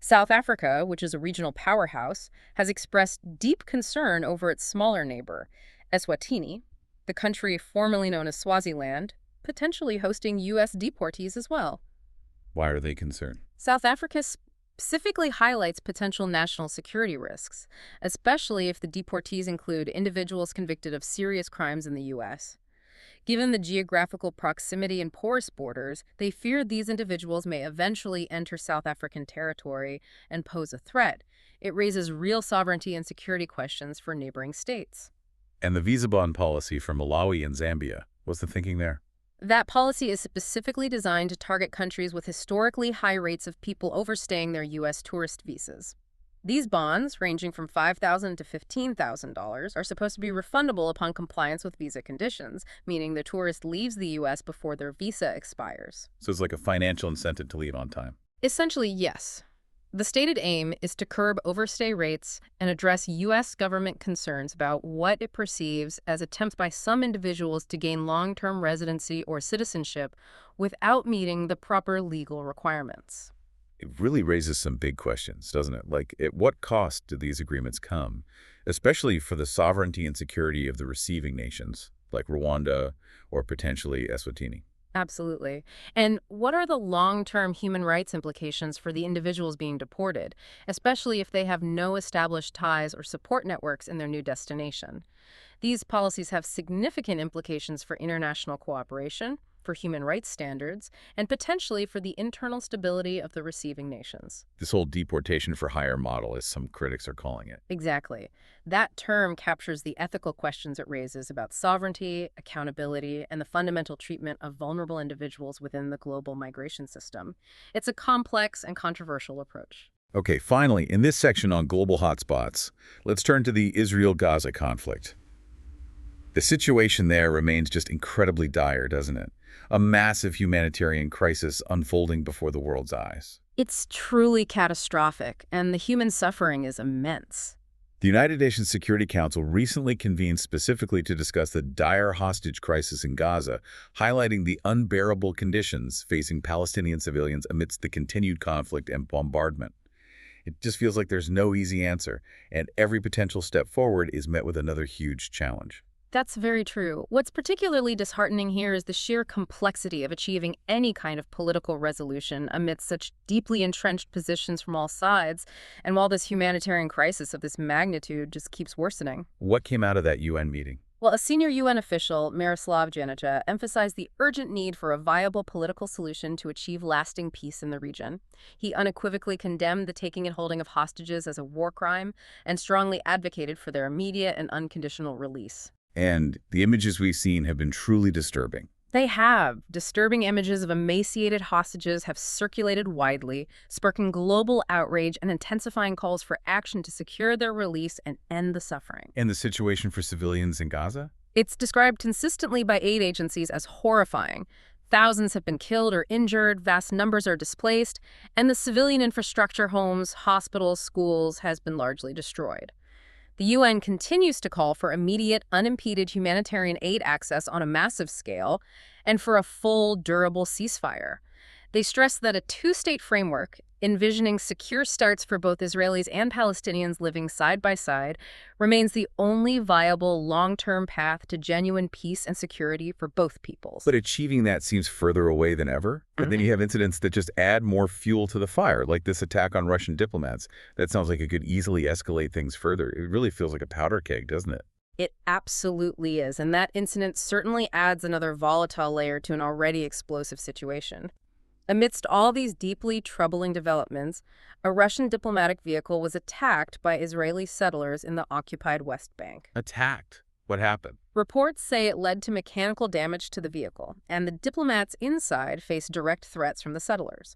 South Africa, which is a regional powerhouse, has expressed deep concern over its smaller neighbor, Eswatini, the country formerly known as Swaziland, potentially hosting U.S. deportees as well. Why are they concerned? South Africa specifically highlights potential national security risks, especially if the deportees include individuals convicted of serious crimes in the U.S. Given the geographical proximity and porous borders, they fear these individuals may eventually enter South African territory and pose a threat. It raises real sovereignty and security questions for neighboring states. And the visa bond policy for Malawi and Zambia, what's the thinking there? That policy is specifically designed to target countries with historically high rates of people overstaying their U.S. tourist visas. These bonds, ranging from $5,000 to $15,000, are supposed to be refundable upon compliance with visa conditions, meaning the tourist leaves the U.S. before their visa expires. So it's like a financial incentive to leave on time. Essentially, yes. The stated aim is to curb overstay rates and address U.S. government concerns about what it perceives as attempts by some individuals to gain long-term residency or citizenship without meeting the proper legal requirements. It really raises some big questions, doesn't it? Like, at what cost do these agreements come, especially for the sovereignty and security of the receiving nations, like Rwanda or potentially Eswatini? Absolutely. And what are the long-term human rights implications for the individuals being deported, especially if they have no established ties or support networks in their new destination? These policies have significant implications for international cooperation, for human rights standards, and potentially for the internal stability of the receiving nations. This whole deportation for hire model, as some critics are calling it. Exactly. That term captures the ethical questions it raises about sovereignty, accountability, and the fundamental treatment of vulnerable individuals within the global migration system. It's a complex and controversial approach. Okay, finally, in this section on global hotspots, let's turn to the Israel-Gaza conflict. The situation there remains just incredibly dire, doesn't it? A massive humanitarian crisis unfolding before the world's eyes. It's truly catastrophic, and the human suffering is immense. The United Nations Security Council recently convened specifically to discuss the dire hostage crisis in Gaza, highlighting the unbearable conditions facing Palestinian civilians amidst the continued conflict and bombardment. It just feels like there's no easy answer, and every potential step forward is met with another huge challenge. That's very true. What's particularly disheartening here is the sheer complexity of achieving any kind of political resolution amidst such deeply entrenched positions from all sides, and while this humanitarian crisis of this magnitude just keeps worsening. What came out of that UN meeting? Well, a senior UN official, Miroslav Janija, emphasized the urgent need for a viable political solution to achieve lasting peace in the region. He unequivocally condemned the taking and holding of hostages as a war crime and strongly advocated for their immediate and unconditional release. And the images we've seen have been truly disturbing. They have. Disturbing images of emaciated hostages have circulated widely, sparking global outrage and intensifying calls for action to secure their release and end the suffering. And the situation for civilians in Gaza? It's described consistently by aid agencies as horrifying. Thousands have been killed or injured, vast numbers are displaced, and the civilian infrastructure, homes, hospitals, schools, has been largely destroyed. The UN continues to call for immediate, unimpeded humanitarian aid access on a massive scale and for a full, durable ceasefire. They stress that a two-state framework, envisioning secure starts for both Israelis and Palestinians living side by side, remains the only viable long-term path to genuine peace and security for both peoples. But achieving that seems further away than ever. And then you have incidents that just add more fuel to the fire, like this attack on Russian diplomats. That sounds like it could easily escalate things further. It really feels like a powder keg, doesn't it? It absolutely is, and that incident certainly adds another volatile layer to an already explosive situation. Amidst all these deeply troubling developments, a Russian diplomatic vehicle was attacked by Israeli settlers in the occupied West Bank. Attacked? What happened? Reports say it led to mechanical damage to the vehicle, and the diplomats inside faced direct threats from the settlers.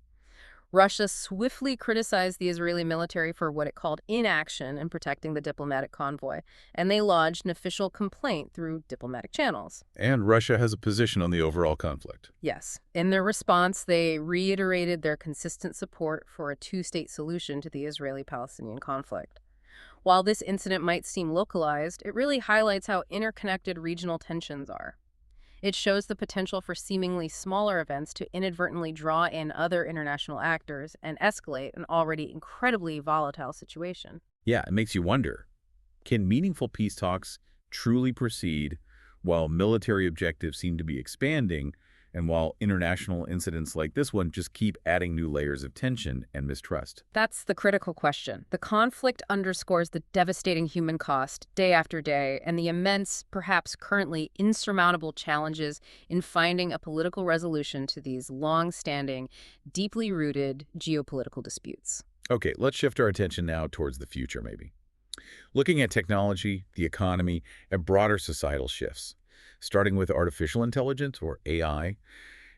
Russia swiftly criticized the Israeli military for what it called inaction in protecting the diplomatic convoy, and they lodged an official complaint through diplomatic channels. And Russia has a position on the overall conflict. Yes. In their response, they reiterated their consistent support for a two-state solution to the Israeli-Palestinian conflict. While this incident might seem localized, it really highlights how interconnected regional tensions are. It shows the potential for seemingly smaller events to inadvertently draw in other international actors and escalate an already incredibly volatile situation. Yeah, it makes you wonder, can meaningful peace talks truly proceed while military objectives seem to be expanding and while international incidents like this one just keep adding new layers of tension and mistrust? That's the critical question. The conflict underscores the devastating human cost day after day and the immense, perhaps currently insurmountable challenges in finding a political resolution to these long-standing, deeply rooted geopolitical disputes. Okay, let's shift our attention now towards the future, maybe. Looking at technology, the economy, and broader societal shifts. Starting with artificial intelligence, or AI,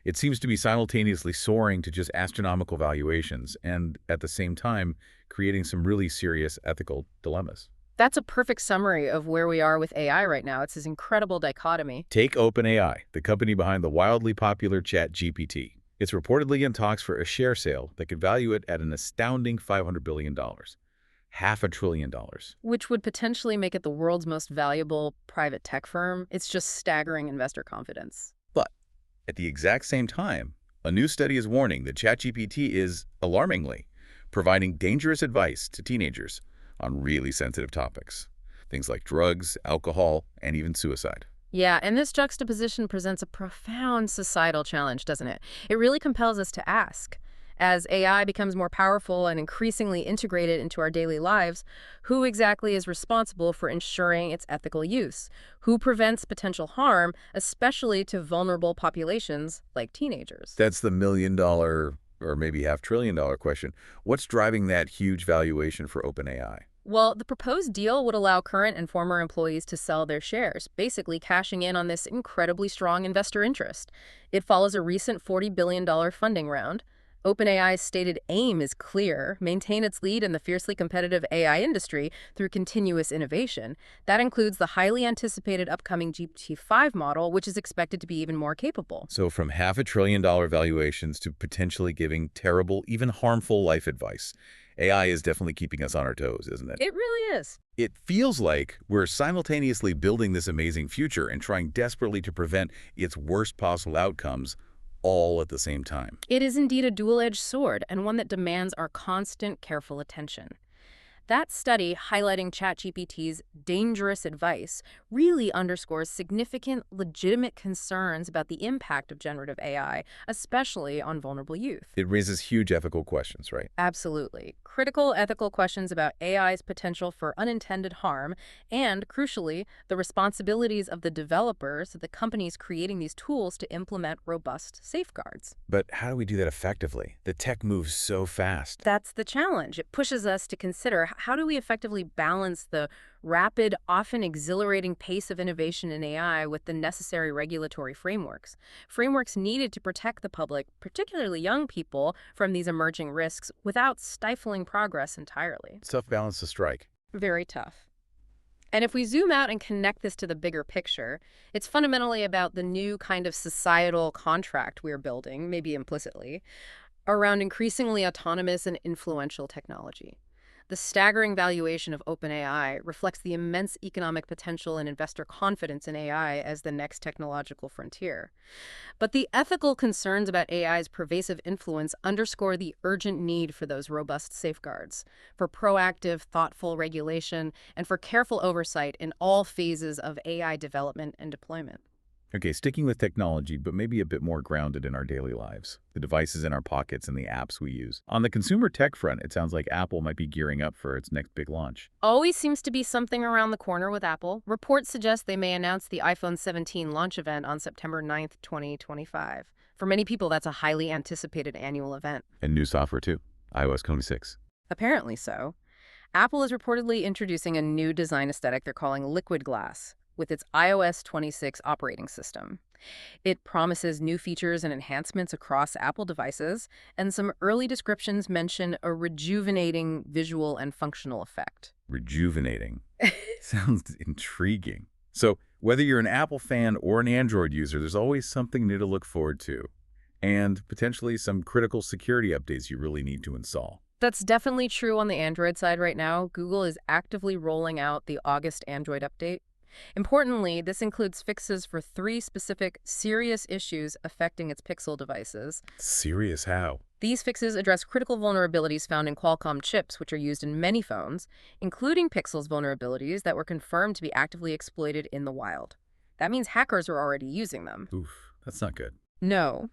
it seems to be simultaneously soaring to just astronomical valuations and, at the same time, creating some really serious ethical dilemmas. That's a perfect summary of where we are with AI right now. It's this incredible dichotomy. Take OpenAI, the company behind the wildly popular ChatGPT. It's reportedly in talks for a share sale that could value it at an astounding $500 billion. $500 billion. Which would potentially make it the world's most valuable private tech firm. It's just staggering investor confidence. But at the exact same time, a new study is warning that ChatGPT is, alarmingly, providing dangerous advice to teenagers on really sensitive topics. Things like drugs, alcohol, and even suicide. Yeah, and this juxtaposition presents a profound societal challenge, doesn't it? It really compels us to ask, as AI becomes more powerful and increasingly integrated into our daily lives, who exactly is responsible for ensuring its ethical use? Who prevents potential harm, especially to vulnerable populations like teenagers? That's the million-dollar or maybe half-trillion-dollar question. What's driving that huge valuation for OpenAI? Well, the proposed deal would allow current and former employees to sell their shares, basically cashing in on this incredibly strong investor interest. It follows a recent $40 billion funding round. OpenAI's stated aim is clear: maintain its lead in the fiercely competitive AI industry through continuous innovation. That includes the highly anticipated upcoming GPT-5 model, which is expected to be even more capable. So from $500 billion valuations to potentially giving terrible, even harmful life advice, AI is definitely keeping us on our toes, isn't it? It really is. It feels like we're simultaneously building this amazing future and trying desperately to prevent its worst possible outcomes all at the same time. It is indeed a dual-edged sword, and one that demands our constant, careful attention. That study, highlighting ChatGPT's dangerous advice, really underscores significant, legitimate concerns about the impact of generative AI, especially on vulnerable youth. It raises huge ethical questions, right? Absolutely. Critical ethical questions about AI's potential for unintended harm, and, crucially, the responsibilities of the developers, the companies creating these tools to implement robust safeguards. But how do we do that effectively? The tech moves so fast. That's the challenge. It pushes us to consider how do we effectively balance the rapid, often exhilarating pace of innovation in AI with the necessary regulatory frameworks. Frameworks needed to protect the public, particularly young people, from these emerging risks without stifling progress entirely. Tough balance to strike. Very tough. And if we zoom out and connect this to the bigger picture, it's fundamentally about the new kind of societal contract we're building, maybe implicitly, around increasingly autonomous and influential technology. The staggering valuation of OpenAI reflects the immense economic potential and investor confidence in AI as the next technological frontier. But the ethical concerns about AI's pervasive influence underscore the urgent need for those robust safeguards, for proactive, thoughtful regulation, and for careful oversight in all phases of AI development and deployment. Okay, sticking with technology, but maybe a bit more grounded in our daily lives. The devices in our pockets and the apps we use. On the consumer tech front, it sounds like Apple might be gearing up for its next big launch. Always seems to be something around the corner with Apple. Reports suggest they may announce the iPhone 17 launch event on September 9th, 2025. For many people, that's a highly anticipated annual event. And new software too. iOS 26. Apparently so. Apple is reportedly introducing a new design aesthetic they're calling liquid glass, with its iOS 26 operating system. It promises new features and enhancements across Apple devices, and some early descriptions mention a rejuvenating visual and functional effect. Rejuvenating. Sounds intriguing. So, whether you're an Apple fan or an Android user, there's always something new to look forward to. And potentially some critical security updates you really need to install. That's definitely true on the Android side right now. Google is actively rolling out the August Android update. Importantly, this includes fixes for 3 specific serious issues affecting its Pixel devices. Serious how? These fixes address critical vulnerabilities found in Qualcomm chips, which are used in many phones, including Pixel's vulnerabilities that were confirmed to be actively exploited in the wild. That means hackers are already using them. Oof, that's not good. No.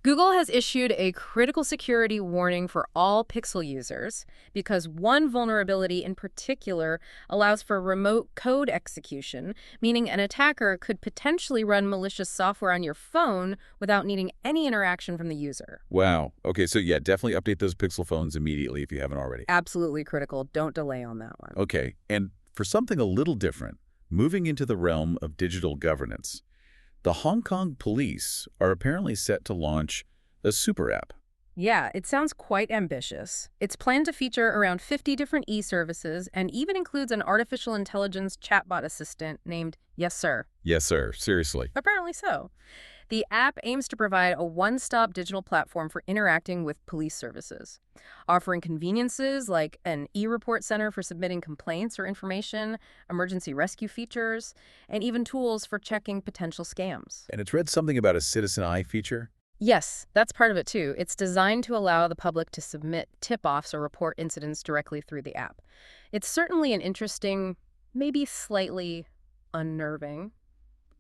Google has issued a critical security warning for all Pixel users because one vulnerability in particular allows for remote code execution, meaning an attacker could potentially run malicious software on your phone without needing any interaction from the user. Wow. Okay, so yeah, definitely update those Pixel phones immediately if you haven't already. Absolutely critical. Don't delay on that one. Okay, and for something a little different, moving into the realm of digital governance, the Hong Kong police are apparently set to launch a super app. Yeah, it sounds quite ambitious. It's planned to feature around 50 different e-services and even includes an artificial intelligence chatbot assistant named Yes Sir. Yes, sir. Seriously. Apparently so. The app aims to provide a one-stop digital platform for interacting with police services, offering conveniences like an e-report center for submitting complaints or information, emergency rescue features, and even tools for checking potential scams. And it's read something about a Citizen Eye feature. Yes, that's part of it too. It's designed to allow the public to submit tip-offs or report incidents directly through the app. It's certainly an interesting, maybe slightly unnerving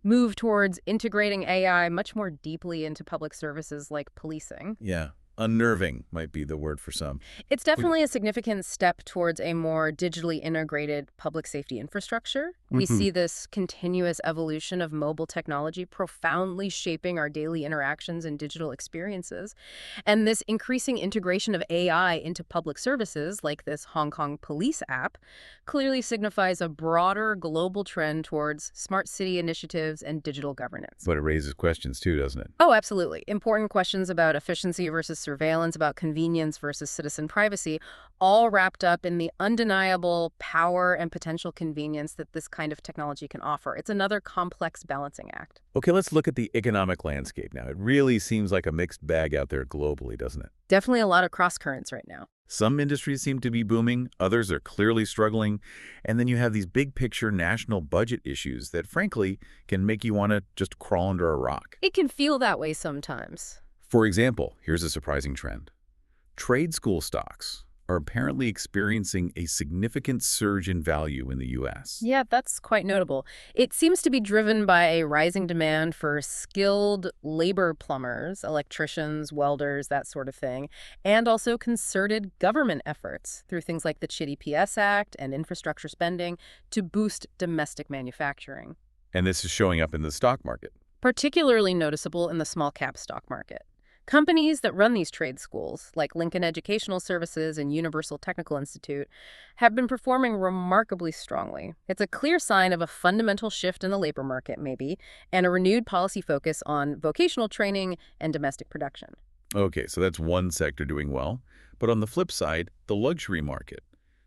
move towards integrating AI much more deeply into public services like policing. Yeah, unnerving might be the word for some. It's definitely a significant step towards a more digitally integrated public safety infrastructure. We see this continuous evolution of mobile technology profoundly shaping our daily interactions and digital experiences. And this increasing integration of AI into public services, like this Hong Kong police app, clearly signifies a broader global trend towards smart city initiatives and digital governance. But it raises questions too, doesn't it? Oh, absolutely. Important questions about efficiency versus surveillance, about convenience versus citizen privacy, all wrapped up in the undeniable power and potential convenience that this kind of technology can offer. It's another complex balancing act. Okay, let's look at the economic landscape now. It really seems like a mixed bag out there globally, doesn't it? Definitely a lot of cross currents right now. Some industries seem to be booming, others are clearly struggling, and then you have these big picture national budget issues that frankly can make you want to just crawl under a rock. It can feel that way sometimes. For example, here's a surprising trend. Trade school stocks are apparently experiencing a significant surge in value in the U.S. Yeah, that's quite notable. It seems to be driven by a rising demand for skilled labor plumbers, electricians, welders, that sort of thing, and also concerted government efforts through things like the CHITI-PS Act and infrastructure spending to boost domestic manufacturing. And this is showing up in the stock market. Particularly noticeable in the small cap stock market. Companies that run these trade schools, like Lincoln Educational Services and Universal Technical Institute, have been performing remarkably strongly. It's a clear sign of a fundamental shift in the labor market, maybe, and a renewed policy focus on vocational training and domestic production. Okay, so that's one sector doing well. But on the flip side, the luxury market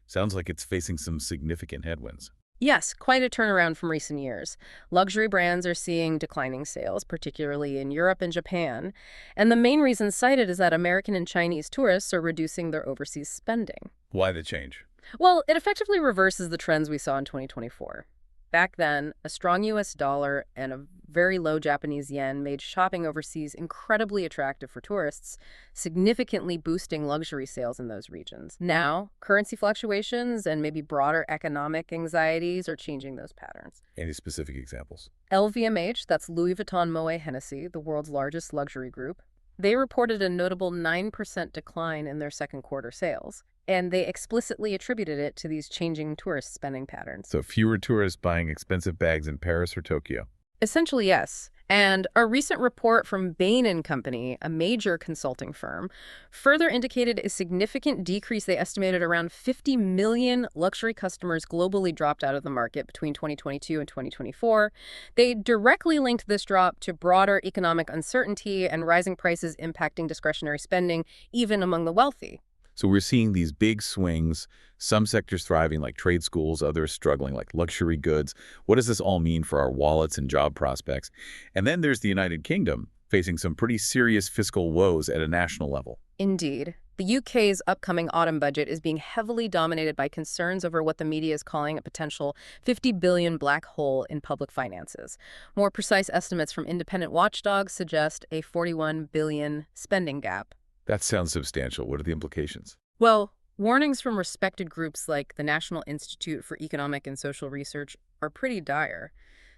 sounds like it's facing some significant headwinds. Yes, quite a turnaround from recent years. Luxury brands are seeing declining sales, particularly in Europe and Japan. And the main reason cited is that American and Chinese tourists are reducing their overseas spending. Why the change? Well, it effectively reverses the trends we saw in 2024. Back then, a strong US dollar and a very low Japanese yen made shopping overseas incredibly attractive for tourists, significantly boosting luxury sales in those regions. Now, currency fluctuations and maybe broader economic anxieties are changing those patterns. Any specific examples? LVMH, that's Louis Vuitton Moet Hennessy, the world's largest luxury group, they reported a notable 9% decline in their second quarter sales. And they explicitly attributed it to these changing tourist spending patterns. So fewer tourists buying expensive bags in Paris or Tokyo. Essentially, yes. And a recent report from Bain & Company, a major consulting firm, further indicated a significant decrease. They estimated around 50 million luxury customers globally dropped out of the market between 2022 and 2024. They directly linked this drop to broader economic uncertainty and rising prices impacting discretionary spending, even among the wealthy. So we're seeing these big swings, some sectors thriving like trade schools, others struggling like luxury goods. What does this all mean for our wallets and job prospects? And then there's the United Kingdom, facing some pretty serious fiscal woes at a national level. Indeed. The UK's upcoming autumn budget is being heavily dominated by concerns over what the media is calling a potential 50 billion black hole in public finances. More precise estimates from independent watchdogs suggest a 41 billion spending gap. That sounds substantial. What are the implications? Well, warnings from respected groups like the National Institute for Economic and Social Research are pretty dire.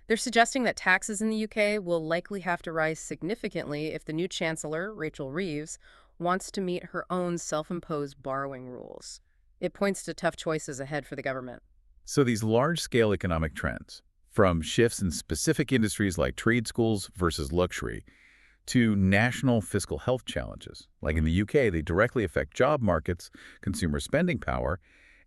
They're suggesting that taxes in the UK will likely have to rise significantly if the new Chancellor, Rachel Reeves, wants to meet her own self-imposed borrowing rules. It points to tough choices ahead for the government. So these large-scale economic trends, from shifts in specific industries like trade schools versus luxury, to national fiscal health challenges. Like in the UK, they directly affect job markets, consumer spending power,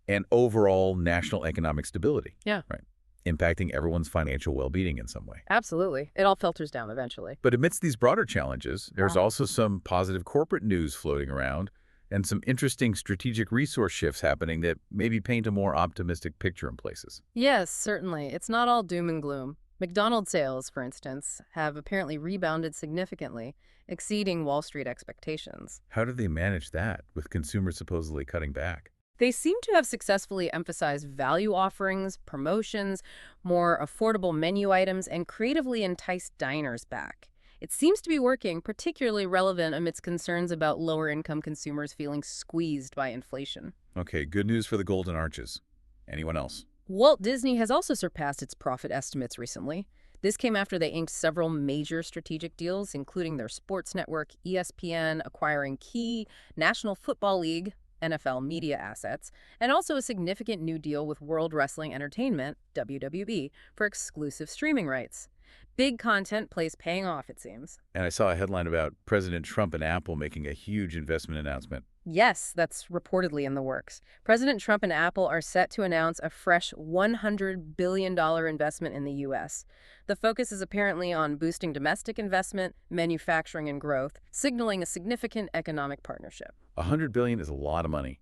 and overall national economic stability. Yeah. Right. Impacting everyone's financial well-being in some way. Absolutely. It all filters down eventually. But amidst these broader challenges, there's Wow. also some positive corporate news floating around and some interesting strategic resource shifts happening that maybe paint a more optimistic picture in places. Yes, certainly. It's not all doom and gloom. McDonald's sales, for instance, have apparently rebounded significantly, exceeding Wall Street expectations. How do they manage that, with consumers supposedly cutting back? They seem to have successfully emphasized value offerings, promotions, more affordable menu items, and creatively enticed diners back. It seems to be working, particularly relevant amidst concerns about lower-income consumers feeling squeezed by inflation. Okay, good news for the Golden Arches. Anyone else? Walt Disney has also surpassed its profit estimates recently. This came after they inked several major strategic deals, including their sports network, ESPN, acquiring key National Football League, NFL media assets, and also a significant new deal with World Wrestling Entertainment, WWE, for exclusive streaming rights. Big content plays paying off, it seems. And I saw a headline about President Trump and Apple making a huge investment announcement. Yes, that's reportedly in the works. President Trump and Apple are set to announce a fresh $100 billion investment in the U.S. The focus is apparently on boosting domestic investment, manufacturing, and growth, signaling a significant economic partnership. $100 billion is a lot of money.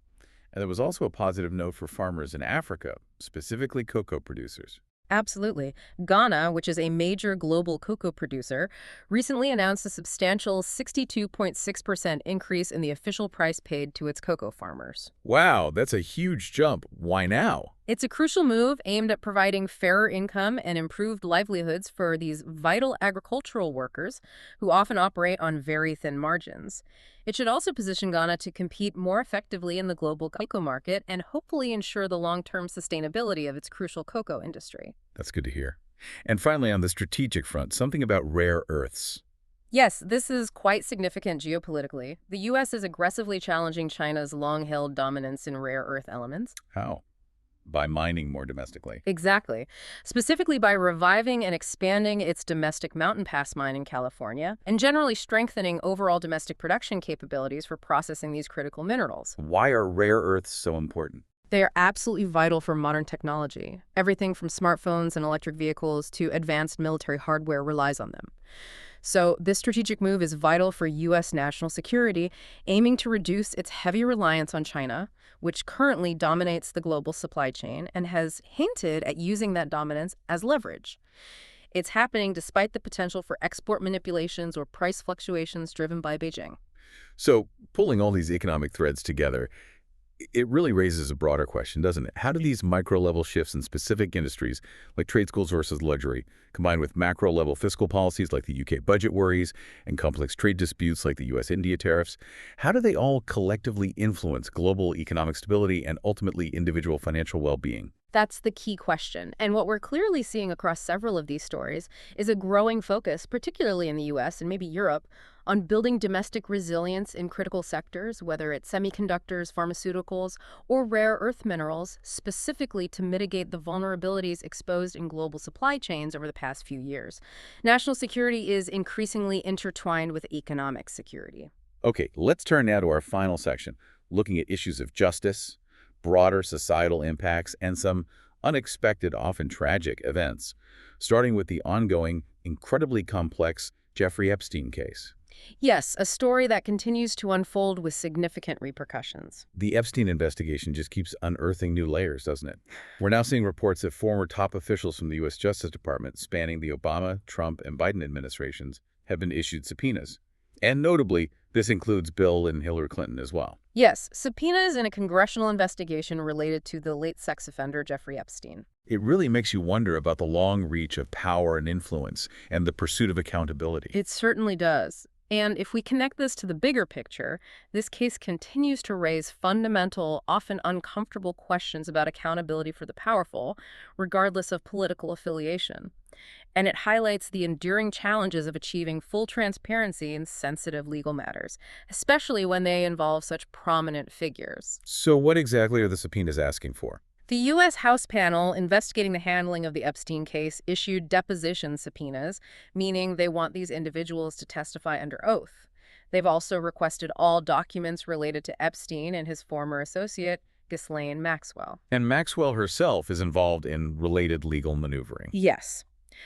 And there was also a positive note for farmers in Africa, specifically cocoa producers. Absolutely. Ghana, which is a major global cocoa producer, recently announced a substantial 62.6% increase in the official price paid to its cocoa farmers. Wow, that's a huge jump. Why now? It's a crucial move aimed at providing fairer income and improved livelihoods for these vital agricultural workers who often operate on very thin margins. It should also position Ghana to compete more effectively in the global cocoa market and hopefully ensure the long-term sustainability of its crucial cocoa industry. That's good to hear. And finally, on the strategic front, something about rare earths. Yes, this is quite significant geopolitically. The U.S. is aggressively challenging China's long-held dominance in rare earth elements. How? By mining more domestically. Exactly. Specifically by reviving and expanding its domestic mountain pass mine in California, and generally strengthening overall domestic production capabilities for processing these critical minerals. Why are rare earths so important? They are absolutely vital for modern technology. Everything from smartphones and electric vehicles to advanced military hardware relies on them. So this strategic move is vital for U.S. national security, aiming to reduce its heavy reliance on China, which currently dominates the global supply chain and has hinted at using that dominance as leverage. It's happening despite the potential for export manipulations or price fluctuations driven by Beijing. So, pulling all these economic threads together, it really raises a broader question, doesn't it? How do these micro-level shifts in specific industries, like trade schools versus luxury, combined with macro-level fiscal policies like the UK budget worries and complex trade disputes like the US-India tariffs, how do they all collectively influence global economic stability and ultimately individual financial well-being? That's the key question. And what we're clearly seeing across several of these stories is a growing focus, particularly in the US and maybe Europe, on building domestic resilience in critical sectors, whether it's semiconductors, pharmaceuticals, or rare earth minerals, specifically to mitigate the vulnerabilities exposed in global supply chains over the past few years. National security is increasingly intertwined with economic security. Okay, let's turn now to our final section, looking at issues of justice, broader societal impacts, and some unexpected, often tragic events, starting with the ongoing, incredibly complex Jeffrey Epstein case. Yes, a story that continues to unfold with significant repercussions. The Epstein investigation just keeps unearthing new layers, doesn't it? We're now seeing reports that former top officials from the U.S. Justice Department spanning the Obama, Trump, and Biden administrations have been issued subpoenas. And notably, this includes Bill and Hillary Clinton as well. Yes, subpoenas in a congressional investigation related to the late sex offender Jeffrey Epstein. It really makes you wonder about the long reach of power and influence and the pursuit of accountability. It certainly does. And if we connect this to the bigger picture, this case continues to raise fundamental, often uncomfortable questions about accountability for the powerful, regardless of political affiliation. And it highlights the enduring challenges of achieving full transparency in sensitive legal matters, especially when they involve such prominent figures. So what exactly are the subpoenas asking for? The U.S. House panel investigating the handling of the Epstein case issued deposition subpoenas, meaning they want these individuals to testify under oath. They've also requested all documents related to Epstein and his former associate, Ghislaine Maxwell. And Maxwell herself is involved in related legal maneuvering. Yes.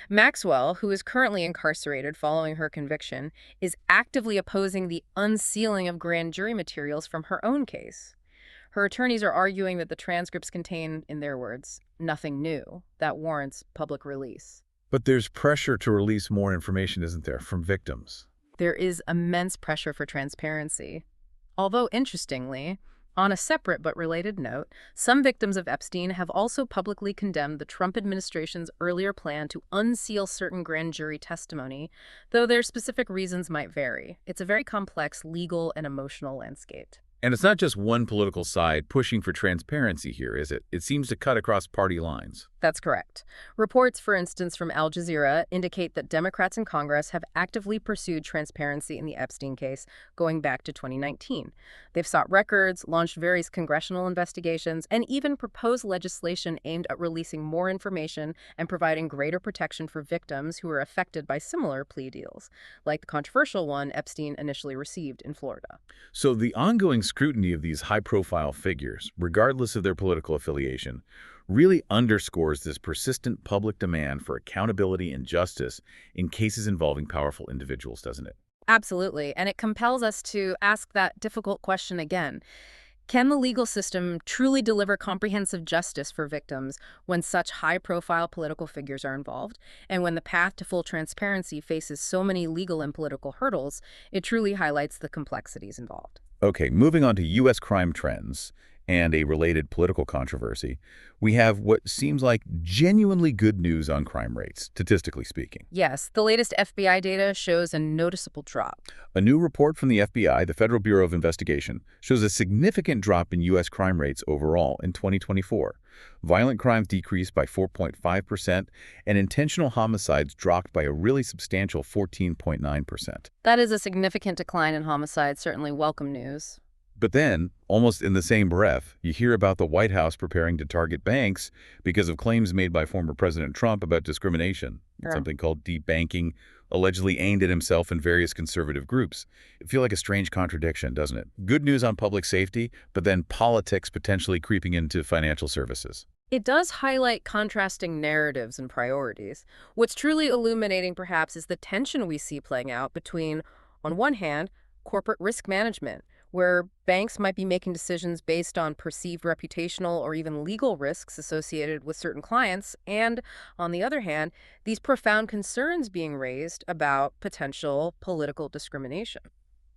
Maxwell, who is currently incarcerated following her conviction, is actively opposing the unsealing of grand jury materials from her own case. Her attorneys are arguing that the transcripts contain, in their words, nothing new that warrants public release. But there's pressure to release more information, isn't there, from victims? There is immense pressure for transparency. Although, interestingly, on a separate but related note, some victims of Epstein have also publicly condemned the Trump administration's earlier plan to unseal certain grand jury testimony, though their specific reasons might vary. It's a very complex legal and emotional landscape. And it's not just one political side pushing for transparency here, is it? It seems to cut across party lines. That's correct. Reports, for instance, from Al Jazeera indicate that Democrats in Congress have actively pursued transparency in the Epstein case going back to 2019. They've sought records, launched various congressional investigations, and even proposed legislation aimed at releasing more information and providing greater protection for victims who were affected by similar plea deals, like the controversial one Epstein initially received in Florida. So the ongoing scrutiny of these high-profile figures, regardless of their political affiliation, really underscores this persistent public demand for accountability and justice in cases involving powerful individuals, doesn't it? Absolutely, and it compels us to ask that difficult question again. Can the legal system truly deliver comprehensive justice for victims when such high-profile political figures are involved? And when the path to full transparency faces so many legal and political hurdles, it truly highlights the complexities involved. Okay, moving on to U.S. crime trends. and a related political controversy, we have what seems like genuinely good news on crime rates, statistically speaking. Yes, the latest FBI data shows a noticeable drop. A new report from the FBI, the Federal Bureau of Investigation, shows a significant drop in U.S. crime rates overall in 2024. Violent crimes decreased by 4.5%, and intentional homicides dropped by a really substantial 14.9%. That is a significant decline in homicides, certainly welcome news. But then, almost in the same breath, you hear about the White House preparing to target banks because of claims made by former President Trump about discrimination, Sure. something called debanking, allegedly aimed at himself and various conservative groups. It feels like a strange contradiction, doesn't it? Good news on public safety, but then politics potentially creeping into financial services. It does highlight contrasting narratives and priorities. What's truly illuminating, perhaps, is the tension we see playing out between, on one hand, corporate risk management, where banks might be making decisions based on perceived reputational or even legal risks associated with certain clients, and, on the other hand, these profound concerns being raised about potential political discrimination.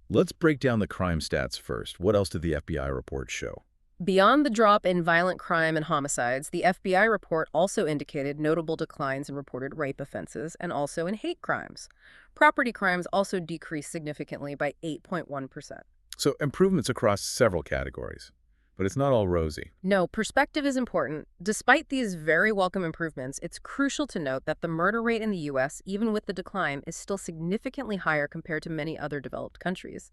Let's break down the crime stats first. What else did the FBI report show? Beyond the drop in violent crime and homicides, the FBI report also indicated notable declines in reported rape offenses and also in hate crimes. Property crimes also decreased significantly by 8.1%. So improvements across several categories, but it's not all rosy. No, perspective is important. Despite these very welcome improvements, it's crucial to note that the murder rate in the U.S., even with the decline, is still significantly higher compared to many other developed countries.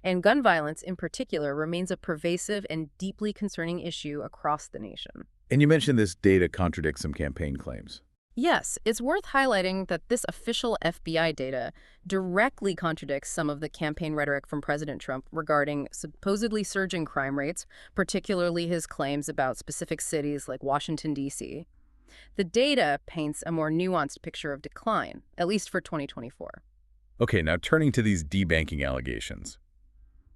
And gun violence, in particular, remains a pervasive and deeply concerning issue across the nation. And you mentioned this data contradicts some campaign claims. Yes, it's worth highlighting that this official FBI data directly contradicts some of the campaign rhetoric from President Trump regarding supposedly surging crime rates, particularly his claims about specific cities like Washington, D.C. The data paints a more nuanced picture of decline, at least for 2024. Okay, now turning to these debanking allegations.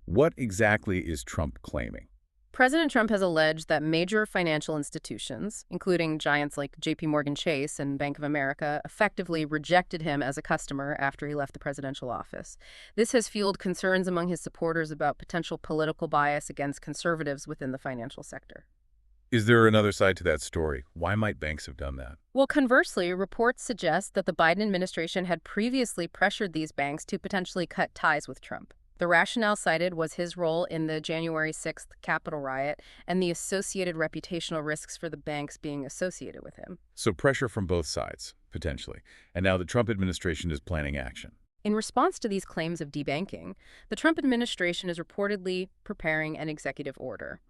What exactly is Trump claiming? President Trump has alleged that major financial institutions, including giants like JP Chase and Bank of America, effectively rejected him as a customer after he left the presidential office. This has fueled concerns among his supporters about potential political bias against conservatives within the financial sector. Is there another side to that story? Why might banks have done that? Well, conversely, reports suggest that the Biden administration had previously pressured these banks to potentially cut ties with Trump. The rationale cited was his role in the January 6th Capitol riot and the associated reputational risks for the banks being associated with him. So pressure from both sides, potentially. And now the Trump administration is planning action. In response to these claims of debanking, the Trump administration is reportedly preparing an executive order.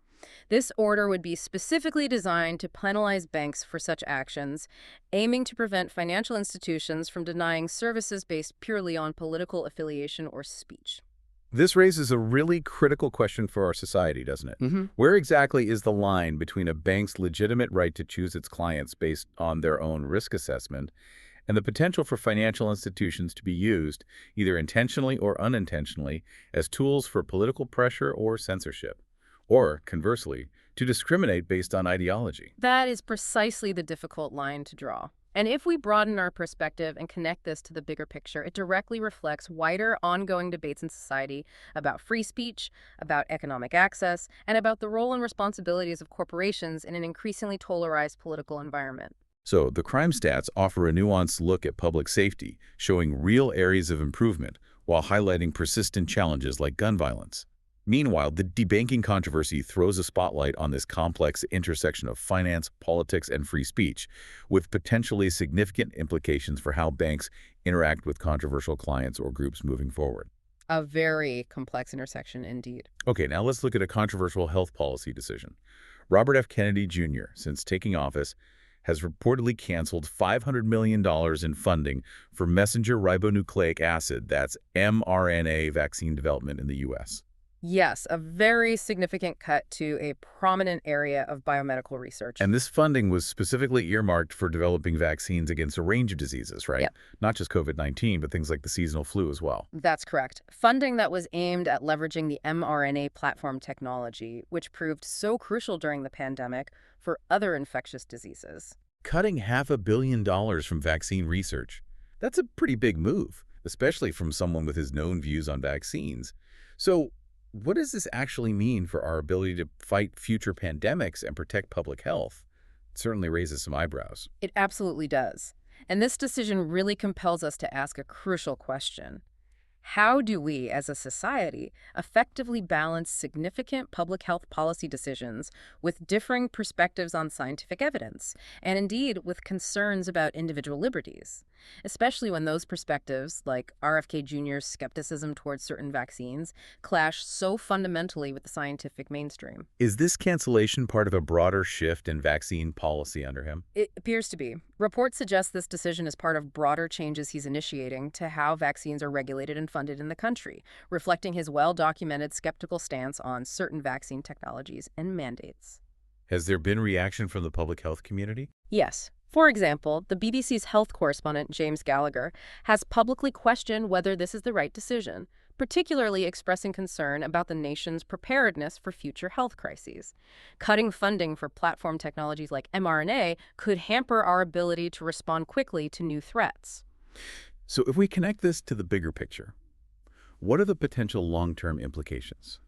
This order would be specifically designed to penalize banks for such actions, aiming to prevent financial institutions from denying services based purely on political affiliation or speech. This raises a really critical question for our society, doesn't it? Where exactly is the line between a bank's legitimate right to choose its clients based on their own risk assessment and the potential for financial institutions to be used, either intentionally or unintentionally, as tools for political pressure or censorship? Or, conversely, to discriminate based on ideology? That is precisely the difficult line to draw. And if we broaden our perspective and connect this to the bigger picture, it directly reflects wider ongoing debates in society about free speech, about economic access, and about the role and responsibilities of corporations in an increasingly polarized political environment. So, the crime stats offer a nuanced look at public safety, showing real areas of improvement while highlighting persistent challenges like gun violence. Meanwhile, the debanking controversy throws a spotlight on this complex intersection of finance, politics, and free speech, with potentially significant implications for how banks interact with controversial clients or groups moving forward. A very complex intersection indeed. Okay, now let's look at a controversial health policy decision. Robert F. Kennedy Jr., since taking office, has reportedly canceled $500 million in funding for messenger ribonucleic acid, that's mRNA, vaccine development in the U.S. Yes, a very significant cut to a prominent area of biomedical research. And this funding was specifically earmarked for developing vaccines against a range of diseases, right? Yep. Not just COVID-19, but things like the seasonal flu as well. That's correct. Funding that was aimed at leveraging the mRNA platform technology, which proved so crucial during the pandemic for other infectious diseases. Cutting $500 million from vaccine research. That's a pretty big move, especially from someone with his known views on vaccines. So, what does this actually mean for our ability to fight future pandemics and protect public health? It certainly raises some eyebrows. It absolutely does. And this decision really compels us to ask a crucial question. How do we, as a society, effectively balance significant public health policy decisions with differing perspectives on scientific evidence, and indeed with concerns about individual liberties? Especially when those perspectives, like RFK Jr.'s skepticism towards certain vaccines, clash so fundamentally with the scientific mainstream. Is this cancellation part of a broader shift in vaccine policy under him? It appears to be. Reports suggest this decision is part of broader changes he's initiating to how vaccines are regulated and funded in the country, reflecting his well-documented skeptical stance on certain vaccine technologies and mandates. Has there been reaction from the public health community? Yes. For example, the BBC's health correspondent, James Gallagher, has publicly questioned whether this is the right decision, particularly expressing concern about the nation's preparedness for future health crises. Cutting funding for platform technologies like mRNA could hamper our ability to respond quickly to new threats. So if we connect this to the bigger picture, what are the potential long-term implications?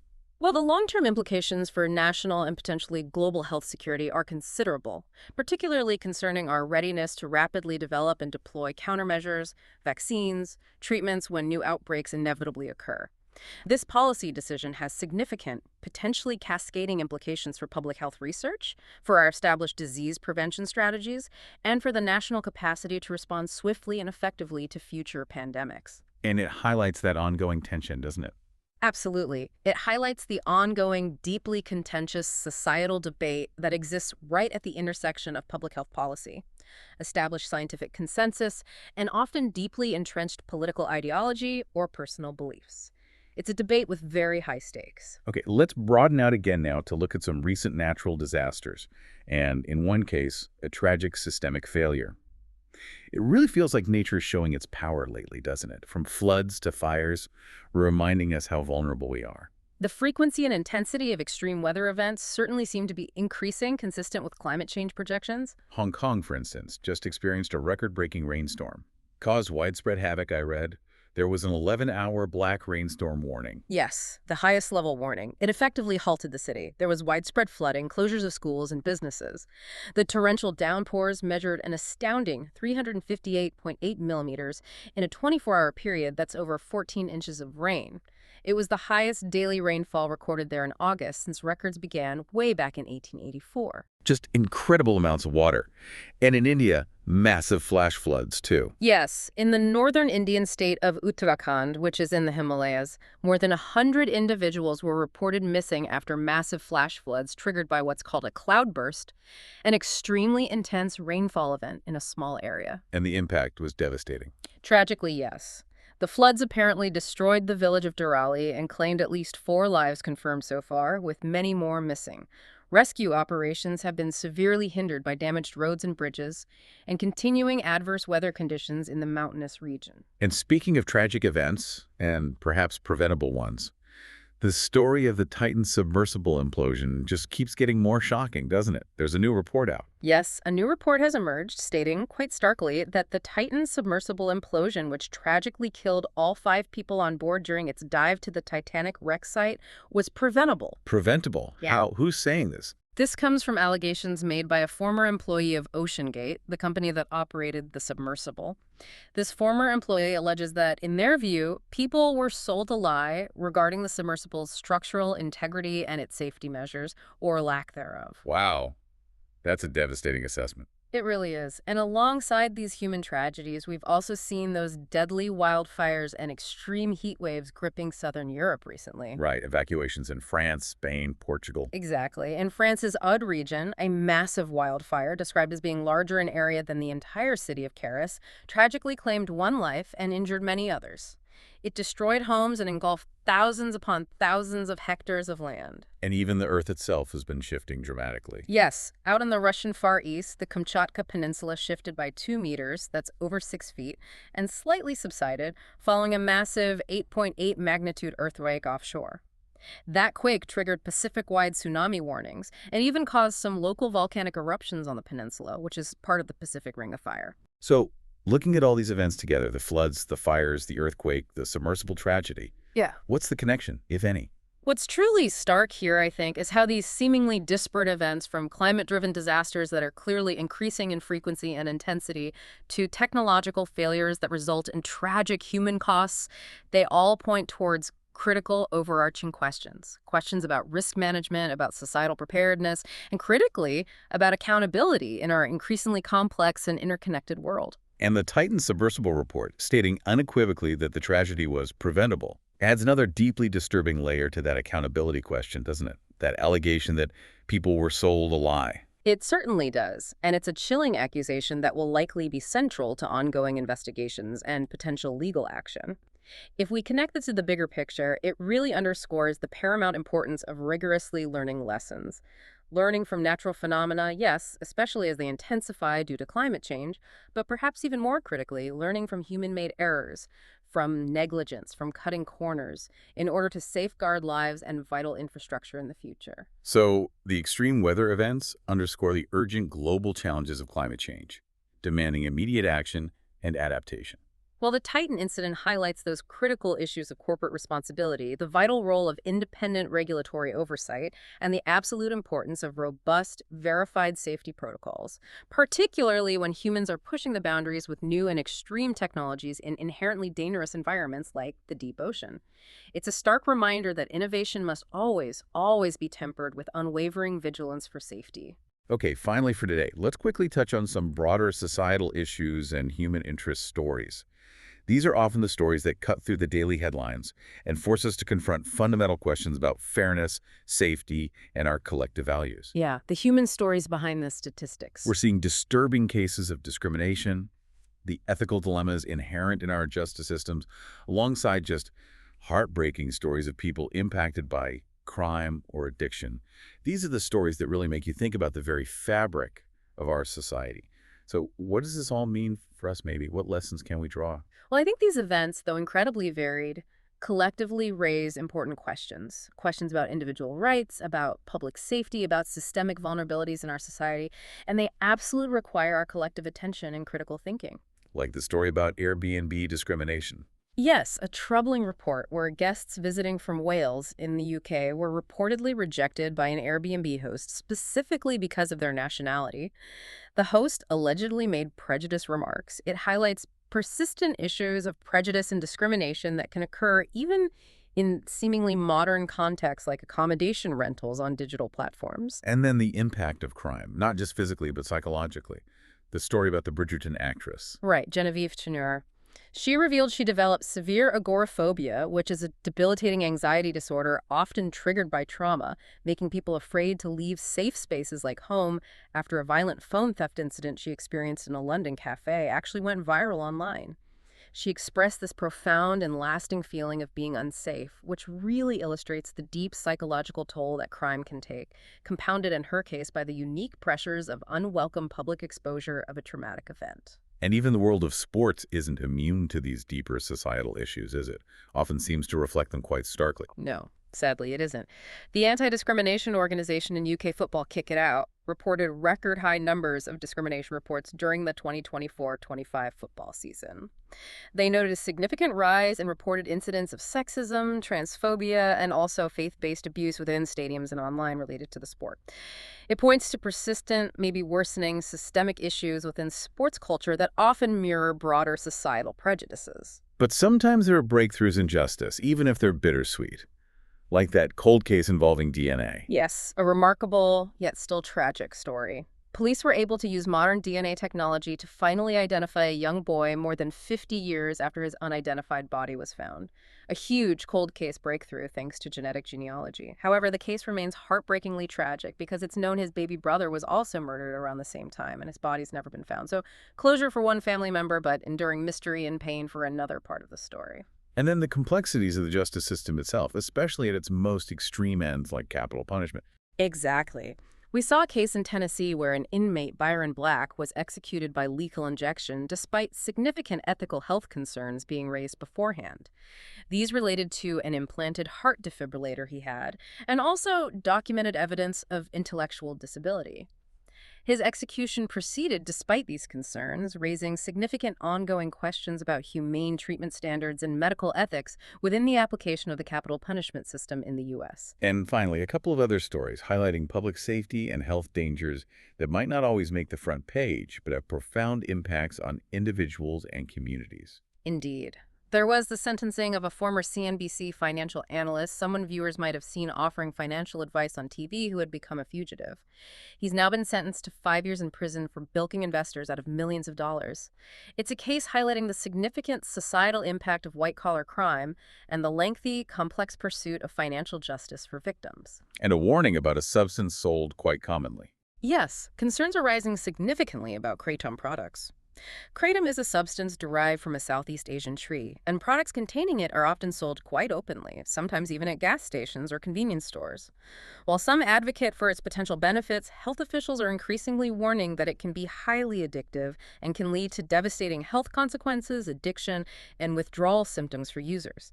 Well, the long-term implications for national and potentially global health security are considerable, particularly concerning our readiness to rapidly develop and deploy countermeasures, vaccines, treatments when new outbreaks inevitably occur. This policy decision has significant, potentially cascading implications for public health research, for our established disease prevention strategies, and for the national capacity to respond swiftly and effectively to future pandemics. And it highlights that ongoing tension, doesn't it? Absolutely. It highlights the ongoing, deeply contentious societal debate that exists right at the intersection of public health policy, established scientific consensus, and often deeply entrenched political ideology or personal beliefs. It's a debate with very high stakes. Okay, let's broaden out again now to look at some recent natural disasters, and in one case, a tragic systemic failure. It really feels like nature is showing its power lately, doesn't it? From floods to fires, reminding us how vulnerable we are. The frequency and intensity of extreme weather events certainly seem to be increasing, consistent with climate change projections. Hong Kong, for instance, just experienced a record-breaking rainstorm. Caused widespread havoc, I read. There was an 11-hour black rainstorm warning. Yes, the highest level warning. It effectively halted the city. There was widespread flooding, closures of schools and businesses. The torrential downpours measured an astounding 358.8 millimeters in a 24-hour period. That's over 14 inches of rain. It was the highest daily rainfall recorded there in August since records began way back in 1884. Just incredible amounts of water. And in India, massive flash floods, too. Yes, in the northern Indian state of Uttarakhand, which is in the Himalayas, more than 100 individuals were reported missing after massive flash floods triggered by what's called a cloudburst, an extremely intense rainfall event in a small area. And the impact was devastating. Tragically, yes. The floods apparently destroyed the village of Durali and claimed at least 4 lives confirmed so far, with many more missing. Rescue operations have been severely hindered by damaged roads and bridges and continuing adverse weather conditions in the mountainous region. And speaking of tragic events, and perhaps preventable ones, the story of the Titan submersible implosion just keeps getting more shocking, doesn't it? There's a new report out. Yes, a new report has emerged stating, quite starkly, that the Titan submersible implosion, which tragically killed all 5 people on board during its dive to the Titanic wreck site, was preventable. Preventable? Yeah. How? Who's saying this? This comes from allegations made by a former employee of OceanGate, the company that operated the submersible. This former employee alleges that, in their view, people were sold a lie regarding the submersible's structural integrity and its safety measures, or lack thereof. Wow. That's a devastating assessment. It really is. And alongside these human tragedies, we've also seen those deadly wildfires and extreme heat waves gripping southern Europe recently. Right. Evacuations in France, Spain, Portugal. Exactly. In France's Aude region, a massive wildfire, described as being larger in area than the entire city of Paris, tragically claimed 1 life and injured many others. It destroyed homes and engulfed thousands upon thousands of hectares of land. And even the Earth itself has been shifting dramatically. Yes, out in the Russian Far East, the Kamchatka Peninsula shifted by 2 meters, that's over 6 feet, and slightly subsided following a massive 8.8 magnitude earthquake offshore. That quake triggered Pacific-wide tsunami warnings and even caused some local volcanic eruptions on the peninsula, which is part of the Pacific Ring of Fire. So, looking at all these events together, the floods, the fires, the earthquake, the submersible tragedy, Yeah. what's the connection, if any? What's truly stark here, I think, is how these seemingly disparate events, from climate-driven disasters that are clearly increasing in frequency and intensity to technological failures that result in tragic human costs, they all point towards critical overarching questions. Questions about risk management, about societal preparedness, and critically, about accountability in our increasingly complex and interconnected world. And the Titan submersible report, stating unequivocally that the tragedy was preventable, adds another deeply disturbing layer to that accountability question, doesn't it? That allegation that people were sold a lie. It certainly does, and it's a chilling accusation that will likely be central to ongoing investigations and potential legal action. If we connect this to the bigger picture, it really underscores the paramount importance of rigorously learning lessons. Learning from natural phenomena, yes, especially as they intensify due to climate change, but perhaps even more critically, learning from human-made errors, from negligence, from cutting corners, in order to safeguard lives and vital infrastructure in the future. So, the extreme weather events underscore the urgent global challenges of climate change, demanding immediate action and adaptation. While the Titan incident highlights those critical issues of corporate responsibility, the vital role of independent regulatory oversight, and the absolute importance of robust, verified safety protocols, particularly when humans are pushing the boundaries with new and extreme technologies in inherently dangerous environments like the deep ocean. It's a stark reminder that innovation must always, always be tempered with unwavering vigilance for safety. Okay, finally for today, let's quickly touch on some broader societal issues and human interest stories. These are often the stories that cut through the daily headlines and force us to confront fundamental questions about fairness, safety, and our collective values. Yeah, the human stories behind the statistics. We're seeing disturbing cases of discrimination, the ethical dilemmas inherent in our justice systems, alongside just heartbreaking stories of people impacted by crime or addiction. These are the stories that really make you think about the very fabric of our society. So what does this all mean for us, maybe? What lessons can we draw? Well, I think these events, though incredibly varied, collectively raise important questions. Questions about individual rights, about public safety, about systemic vulnerabilities in our society, and they absolutely require our collective attention and critical thinking. Like the story about Airbnb discrimination. Yes, a troubling report where guests visiting from Wales in the UK were reportedly rejected by an Airbnb host specifically because of their nationality. The host allegedly made prejudiced remarks. It highlights persistent issues of prejudice and discrimination that can occur even in seemingly modern contexts like accommodation rentals on digital platforms. And then the impact of crime, not just physically, but psychologically. The story about the Bridgerton actress. Right, Genevieve Cheneur. She revealed she developed severe agoraphobia, which is a debilitating anxiety disorder often triggered by trauma, making people afraid to leave safe spaces like home after a violent phone theft incident she experienced in a London cafe actually went viral online. She expressed this profound and lasting feeling of being unsafe, which really illustrates the deep psychological toll that crime can take, compounded in her case by the unique pressures of unwelcome public exposure of a traumatic event. And even the world of sports isn't immune to these deeper societal issues, is it? Often seems to reflect them quite starkly. No, sadly, it isn't. The anti-discrimination organization in UK football, Kick It Out, reported record-high numbers of discrimination reports during the 2024-25 football season. They noted a significant rise in reported incidents of sexism, transphobia, and also faith-based abuse within stadiums and online related to the sport. It points to persistent, maybe worsening, systemic issues within sports culture that often mirror broader societal prejudices. But sometimes there are breakthroughs in justice, even if they're bittersweet. Like that cold case involving DNA. Yes, a remarkable, yet still tragic story. Police were able to use modern DNA technology to finally identify a young boy more than 50 years after his unidentified body was found. A huge cold case breakthrough thanks to genetic genealogy. However, the case remains heartbreakingly tragic because it's known his baby brother was also murdered around the same time and his body's never been found. So closure for one family member, but enduring mystery and pain for another part of the story. And then the complexities of the justice system itself, especially at its most extreme ends like capital punishment. Exactly. We saw a case in Tennessee where an inmate, Byron Black, was executed by lethal injection despite significant ethical health concerns being raised beforehand. These related to an implanted heart defibrillator he had, and also documented evidence of intellectual disability. His execution proceeded despite these concerns, raising significant ongoing questions about humane treatment standards and medical ethics within the application of the capital punishment system in the U.S. And finally, a couple of other stories highlighting public safety and health dangers that might not always make the front page, but have profound impacts on individuals and communities. Indeed. There was the sentencing of a former CNBC financial analyst, someone viewers might have seen offering financial advice on TV, who had become a fugitive. He's now been sentenced to 5 years in prison for bilking investors out of millions of dollars. It's a case highlighting the significant societal impact of white-collar crime and the lengthy, complex pursuit of financial justice for victims. And a warning about a substance sold quite commonly. Yes, concerns are rising significantly about kratom products. Kratom is a substance derived from a Southeast Asian tree, and products containing it are often sold quite openly, sometimes even at gas stations or convenience stores. While some advocate for its potential benefits, health officials are increasingly warning that it can be highly addictive and can lead to devastating health consequences, addiction, and withdrawal symptoms for users.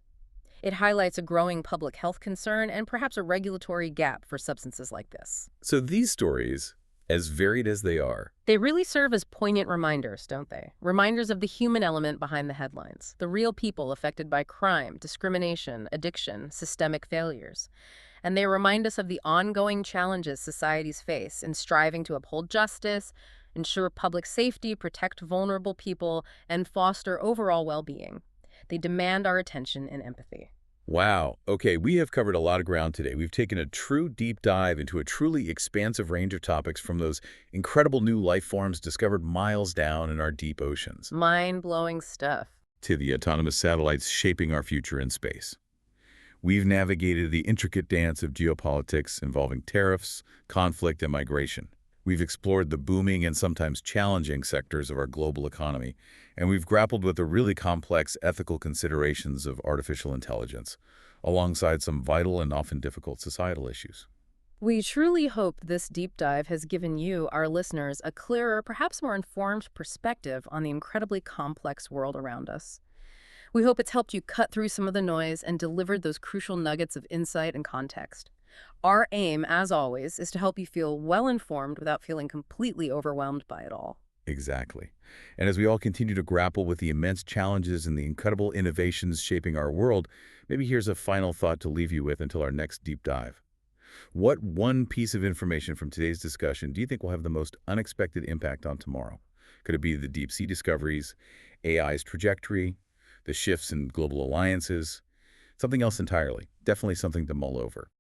It highlights a growing public health concern and perhaps a regulatory gap for substances like this. So these stories, as varied as they are, They really serve as poignant reminders, don't they? Reminders of the human element behind the headlines, the real people affected by crime, discrimination, addiction, systemic failures. And they remind us of the ongoing challenges societies face in striving to uphold justice, ensure public safety, protect vulnerable people, and foster overall well-being. They demand our attention and empathy. wow. Okay, we have covered a lot of ground today. We've taken a true deep dive into a truly expansive range of topics, from those incredible new life forms discovered miles down in our deep oceans Mind-blowing stuff. to the autonomous satellites shaping our future in space. We've navigated the intricate dance of geopolitics involving tariffs, conflict, and migration. We've explored the booming and sometimes challenging sectors of our global economy, and we've grappled with the really complex ethical considerations of artificial intelligence, alongside some vital and often difficult societal issues. We truly hope this deep dive has given you, our listeners, a clearer, perhaps more informed perspective on the incredibly complex world around us. We hope it's helped you cut through some of the noise and delivered those crucial nuggets of insight and context. Our aim, as always, is to help you feel well-informed without feeling completely overwhelmed by it all. Exactly. And as we all continue to grapple with the immense challenges and the incredible innovations shaping our world, maybe here's a final thought to leave you with until our next deep dive. What one piece of information from today's discussion do you think will have the most unexpected impact on tomorrow? Could it be the deep-sea discoveries, AI's trajectory, the shifts in global alliances? Something else entirely. Definitely something to mull over.